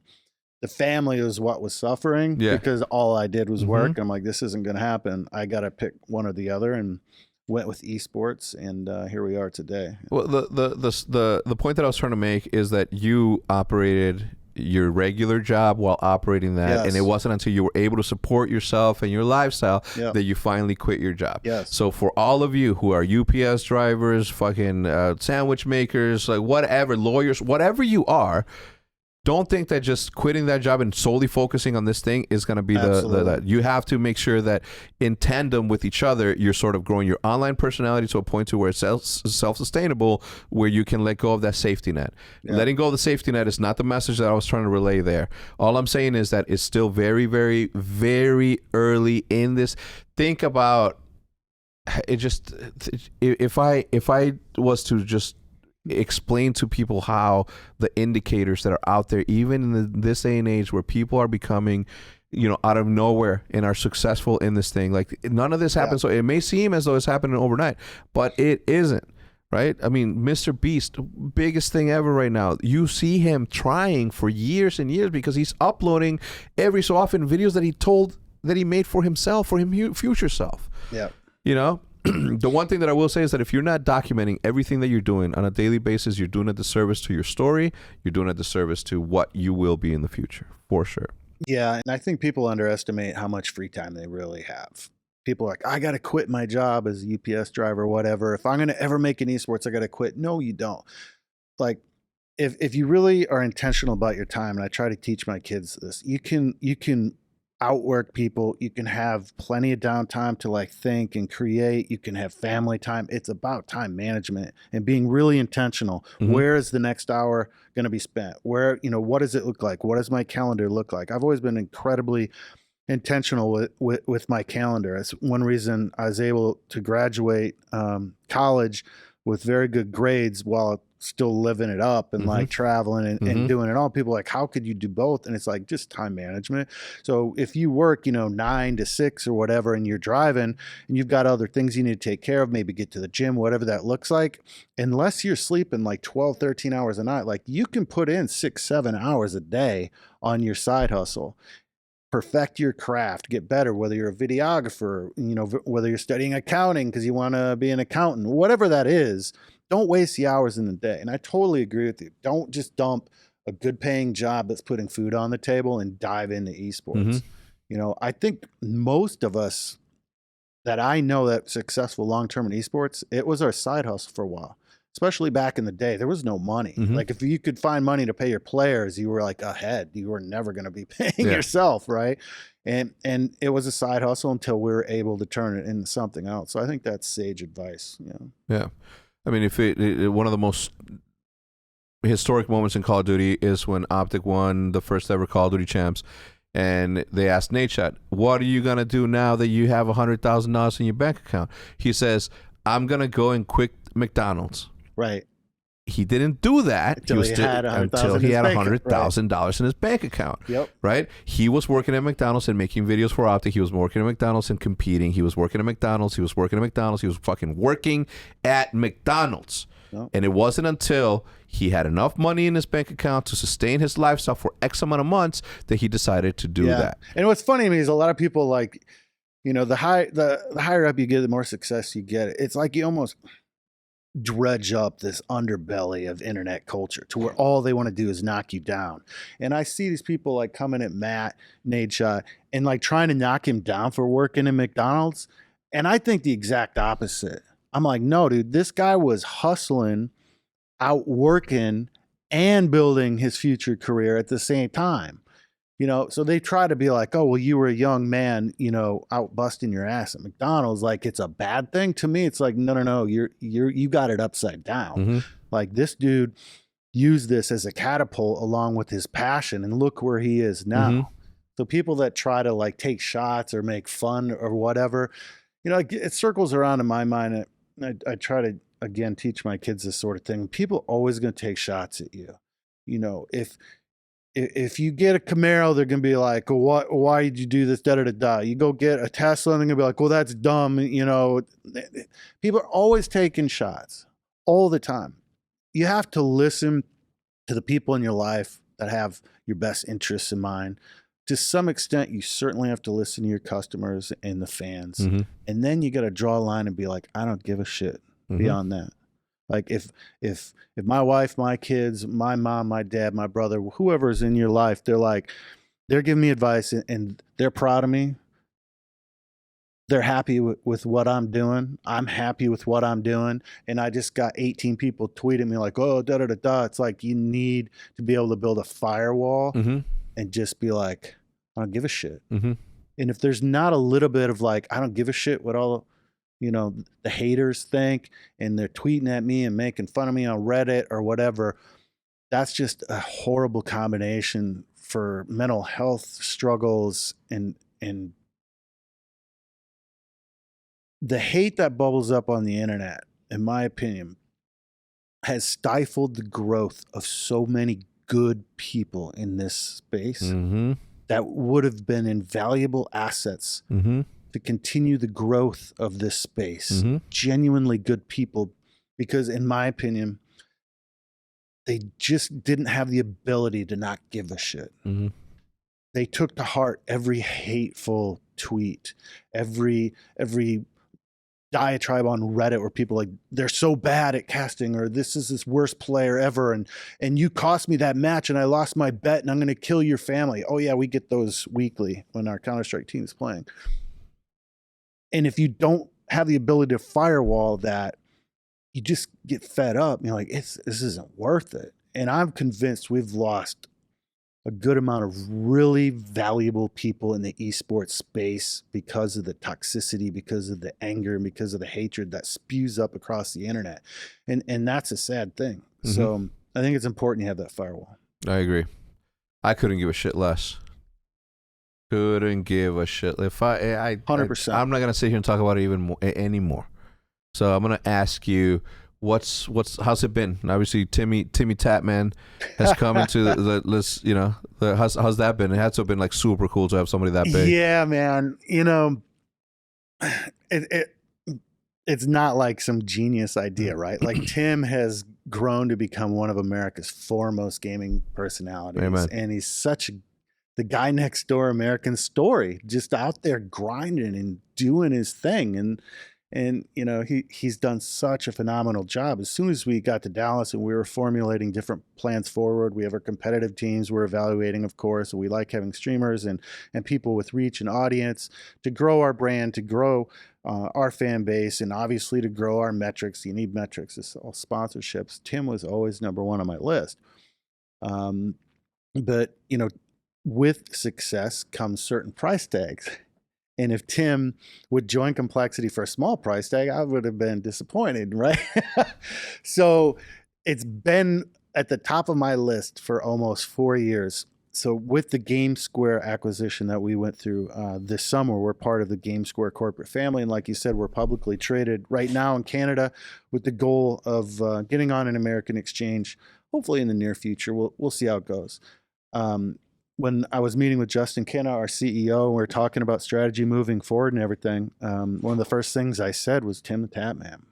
the family was what was suffering because all I did was work. I'm like, this isn't going to happen. I got to pick one or the other, and went with esports, and here we are today. Well, the point that I was trying to make is that you operated your regular job while operating that, and it wasn't until you were able to support yourself and your lifestyle that you finally quit your job. So for all of you who are UPS drivers, fucking sandwich makers, like whatever, lawyers, whatever you are, don't think that just quitting that job and solely focusing on this thing is going to be the you have to make sure that in tandem with each other, you're sort of growing your online personality to a point to where it's self-sustainable, where you can let go of that safety net. Letting go of the safety net is not the message that I was trying to relay there. All I'm saying is that it's still very, very, very early in this. Think about it. Just if I was to just explain to people how the indicators that are out there, even in this day and age where people are becoming, out of nowhere and are successful in this thing, like none of this happens. So it may seem as though it's happening overnight, but it isn't, right? I mean, Mr. Beast, biggest thing ever right now. You see him trying for years and years because he's uploading every so often videos that he made for himself, for him future self. The one thing that I will say is that if you're not documenting everything that you're doing on a daily basis, you're doing a disservice to your story. You're doing a disservice to what you will be in the future, for sure. Yeah, and I think people underestimate how much free time they really have. People are like, I got to quit my job as a UPS driver or whatever. If I'm going to ever make an esports, I got to quit. No, you don't. Like, if you really are intentional about your time, and I try to teach my kids this, you can outwork people. You can have plenty of downtime to like think and create. You can have family time. It's about time management and being really intentional. Where is the next hour going to be spent? Where, what does it look like? What does my calendar look like? I've always been incredibly intentional with my calendar. That's one reason I was able to graduate college with very good grades while still living it up and like traveling and doing it all. People are like, how could you do both? And it's like just time management. So if you work, 9 to 6 or whatever, and you're driving and you've got other things you need to take care of, maybe get to the gym, whatever that looks like, unless you're sleeping like 12, 13 hours a night, like you can put in 6, 7 hours a day on your side hustle. Perfect your craft, get better, whether you're a videographer, whether you're studying accounting because you want to be an accountant, whatever that is. Don't waste the hours in the day. And I totally agree with you. Don't just dump a good paying job that's putting food on the table and dive into esports. I think most of us that I know that successful long-term in esports, it was our side hustle for a while. Especially back in the day, there was no money. Like if you could find money to pay your players, you were like ahead. You were never going to be paying yourself, right? And it was a side hustle until we were able to turn it into something else. So I think that's sage advice. Yeah. I mean, if one of the most historic moments in Call of Duty is when Optic won the first ever Call of Duty champs, and they asked Nadeshot, "What are you gonna do now that you have $100,000 in your bank account?" He says, "I'm gonna go and quit McDonald's." Right. He didn't do that until he had $100,000 in his bank account. Yep. Right? He was working at McDonald's and making videos for Optic. He was working at McDonald's and competing. He was working at McDonald's. He was working at McDonald's. He was fucking working at McDonald's. Yep. And it wasn't until he had enough money in his bank account to sustain his lifestyle for X amount of months that he decided to do that. And what's funny to me is a lot of people like, the higher up you get, the more success you get. It's like you almost dredge up this underbelly of internet culture to where all they want to do is knock you down. And I see these people like coming at Matt Nadeshot and like trying to knock him down for working in McDonald's. And I think the exact opposite. I'm like, no, dude, this guy was hustling, out working, and building his future career at the same time. So they try to be like, oh, well, you were a young man, out busting your ass at McDonald's. Like it's a bad thing. To me, it's like, no, you got it upside down. Like this dude used this as a catapult along with his passion, and look where he is now. So people that try to like take shots or make fun or whatever, it circles around in my mind. I try to, again, teach my kids this sort of thing. People are always going to take shots at you. If you get a Camaro, they're going to be like, well, why did you do this? Da, da, da, da. You go get a Tesla and they're going to be like, well, that's dumb. People are always taking shots all the time. You have to listen to the people in your life that have your best interests in mind. To some extent, you certainly have to listen to your customers and the fans. And then you got to draw a line and be like, I don't give a shit beyond that. Like if my wife, my kids, my mom, my dad, my brother, whoever's in your life, they're giving me advice and they're proud of me. They're happy with what I'm doing. I'm happy with what I'm doing. And I just got 18 people tweeting me like, oh, da, da, da, da. It's like you need to be able to build a firewall and just be like, I don't give a shit. And if there's not a little bit of like, I don't give a shit what all the haters think, and they're tweeting at me and making fun of me on Reddit or whatever, that's just a horrible combination for mental health struggles. And the hate that bubbles up on the internet, in my opinion, has stifled the growth of so many good people in this space that would have been invaluable assets to continue the growth of this space. Genuinely good people, because in my opinion, they just didn't have the ability to not give a shit. They took to heart every hateful tweet, every diatribe on Reddit where people like, they're so bad at casting, or this is this worst player ever, and you cost me that match and I lost my bet and I'm going to kill your family. Oh yeah, we get those weekly when our CounterStrike team is playing. And if you don't have the ability to firewall that, you just get fed up. You're like, this isn't worth it. And I'm convinced we've lost a good amount of really valuable people in the esports space because of the toxicity, because of the anger, and because of the hatred that spews up across the internet. And that's a sad thing. So I think it's important you have that firewall. I agree. I couldn't give a shit less. Couldn't give a shit. If I 100%. I'm not gonna sit here and talk about it even more anymore. So I'm gonna ask you, how's it been? And obviously, TIMTHETATMAN has come into the list. You know, how's that been? It had to have been like super cool to have somebody that big. Yeah, man. You know, it's not like some genius idea, right? Like Tim has grown to become one of America's foremost gaming personalities. Amen. And he's such the guy next door American story, just out there grinding and doing his thing. And you know, he's done such a phenomenal job. As soon as we got to Dallas and we were formulating different plans forward, we have our competitive teams we're evaluating, of course, and we like having streamers and people with reach and audience to grow our brand, to grow our fan base, and obviously to grow our metrics. You need metrics. It's all sponsorships. Tim was always number one on my list. But you know, with success comes certain price tags. And if Tim would join Complexity for a small price tag, I would have been disappointed, right? So it's been at the top of my list for almost 4 years. So with the GameSquare acquisition that we went through this summer, we're part of the GameSquare corporate family. And like you said, we're publicly traded right now in Canada with the goal of getting on an American exchange, hopefully in the near future. We'll see how it goes. When I was meeting with Justin Kenna, our CEO, and we were talking about strategy moving forward and everything, one of the first things I said was TIMTHETATMAN.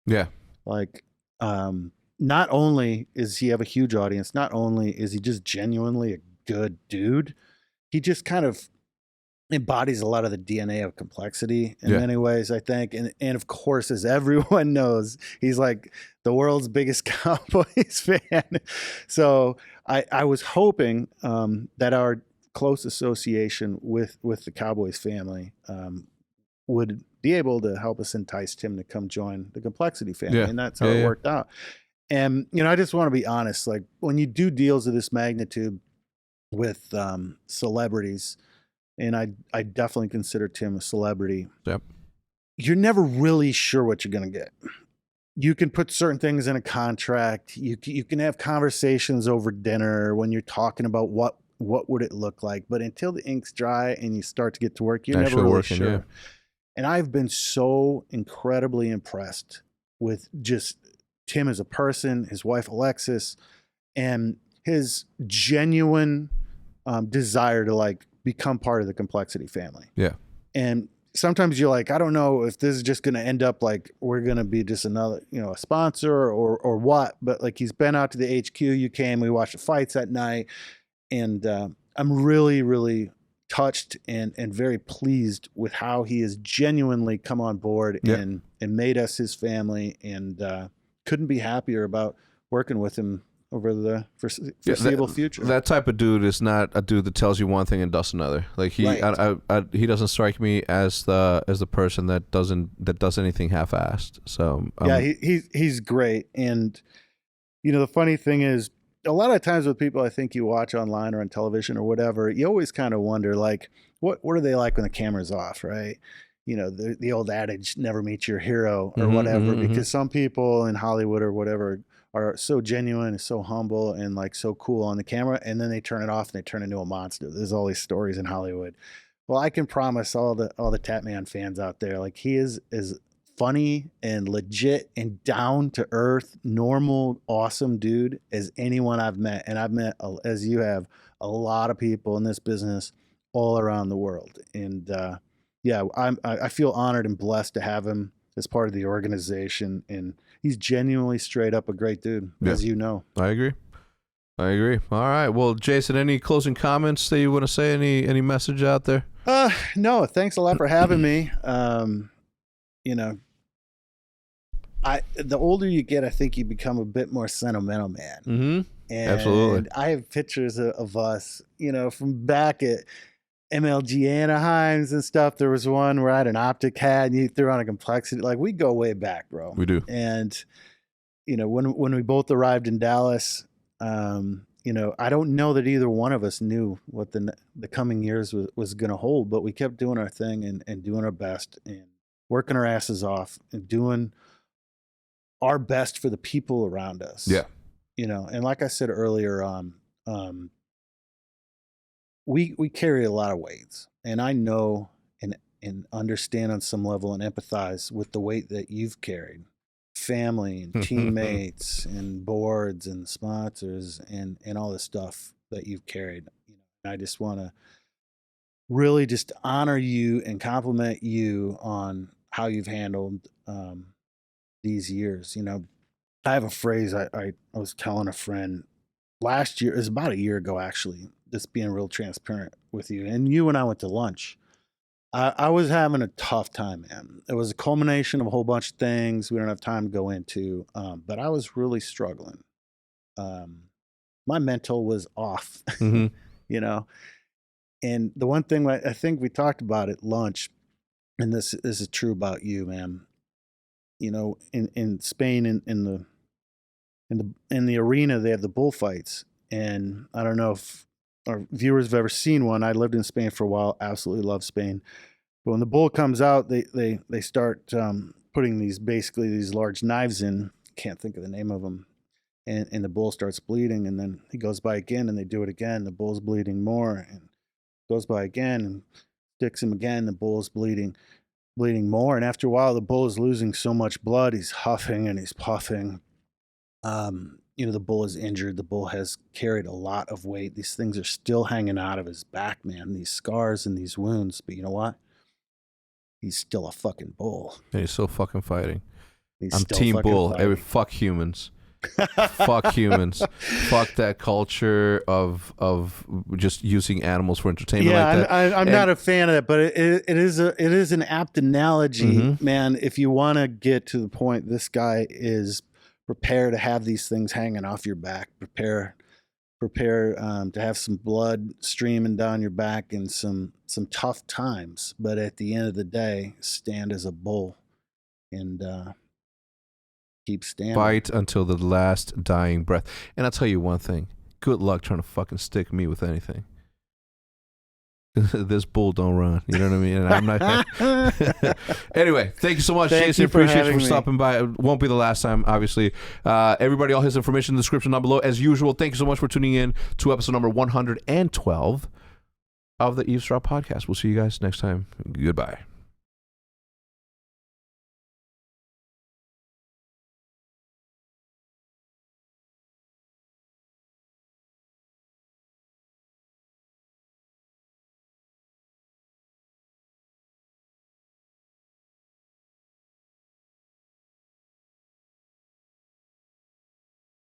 Yeah. Like, not only is he have a huge audience, not only is he just genuinely a good dude, he just kind of embodies a lot of the DNA of Complexity in many ways, I think. And of course, as everyone knows, he's like the world's biggest Cowboys fan. So I was hoping that our close association with the Cowboys family would be able to help us entice Tim to come join the Complexity family. And that's how it worked out. And, you know, I just want to be honest, like when you do deals of this magnitude with celebrities, and I definitely consider Tim a celebrity. Yep. You're never really sure what you're going to get. You can put certain things in a contract. You can have conversations over dinner when you're talking about what would it look like. But until the ink's dry and you start to get to work, you're never really sure. Yeah. And I've been so incredibly impressed with just Tim as a person, his wife Alexis, and his genuine desire to like become part of the Complexity family. Yeah. And sometimes you're like, I don't know if this is just going to end up like we're going to be just another, you know, a sponsor or what. But like he's been out to the HQ. You came, we watched the fights that night. And I'm really, really touched and very pleased with how he has genuinely come on board and made us his family. And couldn't be happier about working with him over the foreseeable future. That type of dude is not a dude that tells you one thing and does another. Like he, he doesn't strike me as the person that does anything half-assed. So he's great. And you know, the funny thing is, a lot of times with people I think you watch online or on television or whatever, you always kind of wonder like, what are they like when the camera's off, right? You know, the old adage, never meet your hero or whatever, because some people in Hollywood or whatever are so genuine and so humble and like so cool on the camera, and then they turn it off and they turn into a monster. There's all these stories in Hollywood. Well, I can promise all the Tatman fans out there, like he is as funny and legit and down to earth, normal, awesome dude as anyone I've met. And I've met, as you have, a lot of people in this business all around the world. And I feel honored and blessed to have him as part of the organization, and he's genuinely straight up a great dude, as you know. I agree. All right. Well, Jason, any closing comments that you want to say? Any message out there? No. Thanks a lot for having me. You know, the older you get, I think you become a bit more sentimental, man. Mm-hmm. And absolutely. I have pictures of us, you know, from back at MLG Anaheims and stuff. There was one where I had an optic hat and you threw on a Complexity. Like we go way back, bro. We do. And you know, when we both arrived in Dallas, you know, I don't know that either one of us knew what the coming years was going to hold, but we kept doing our thing and doing our best and working our asses off and doing our best for the people around us. Yeah. You know, and like I said earlier, we carry a lot of weights, and I know and understand on some level and empathize with the weight that you've carried family and teammates and boards and sponsors and all this stuff that you've carried. And I just want to really just honor you and compliment you on how you've handled these years. I have a phrase I was telling a friend last year, it was about a year ago actually, just being real transparent with you. And you and I went to lunch. I was having a tough time, man. It was a culmination of a whole bunch of things we don't have time to go into, but I was really struggling. My mental was off, And the one thing I think we talked about at lunch, and this is true about you, man. In Spain, in the arena, they have the bullfights, and I don't know if our viewers have ever seen one. I lived in Spain for a while, absolutely love Spain. But when the bull comes out, they start putting these large knives in. Can't think of the name of them. And the bull starts bleeding, and then he goes by again, and they do it again. The bull's bleeding more, and goes by again, and sticks him again. The bull's bleeding more. And after a while, the bull is losing so much blood. He's huffing and he's puffing. The bull is injured. The bull has carried a lot of weight. These things are still hanging out of his back, man. These scars and these wounds. But you know what? He's still a fucking bull. Yeah, he's still fucking fighting. I'm team bull. Fuck humans. Fuck humans. Fuck that culture of just using animals for entertainment. Yeah, like that. I'm not a fan of that, but it is an apt analogy, man. If you want to get to the point, this guy is prepare to have these things hanging off your back. Prepare to have some blood streaming down your back and some tough times. But at the end of the day, stand as a bull and keep standing. Fight until the last dying breath. And I'll tell you one thing. Good luck trying to fucking stick me with anything. This bull don't run. You know what I mean? And I'm not. Anyway, thank you so much, Jason. Appreciate you for stopping by. It won't be the last time, obviously. Everybody, all his information in the description down below. As usual, thank you so much for tuning in to episode number 112 of the Eavesdrop podcast. We'll see you guys next time. Goodbye.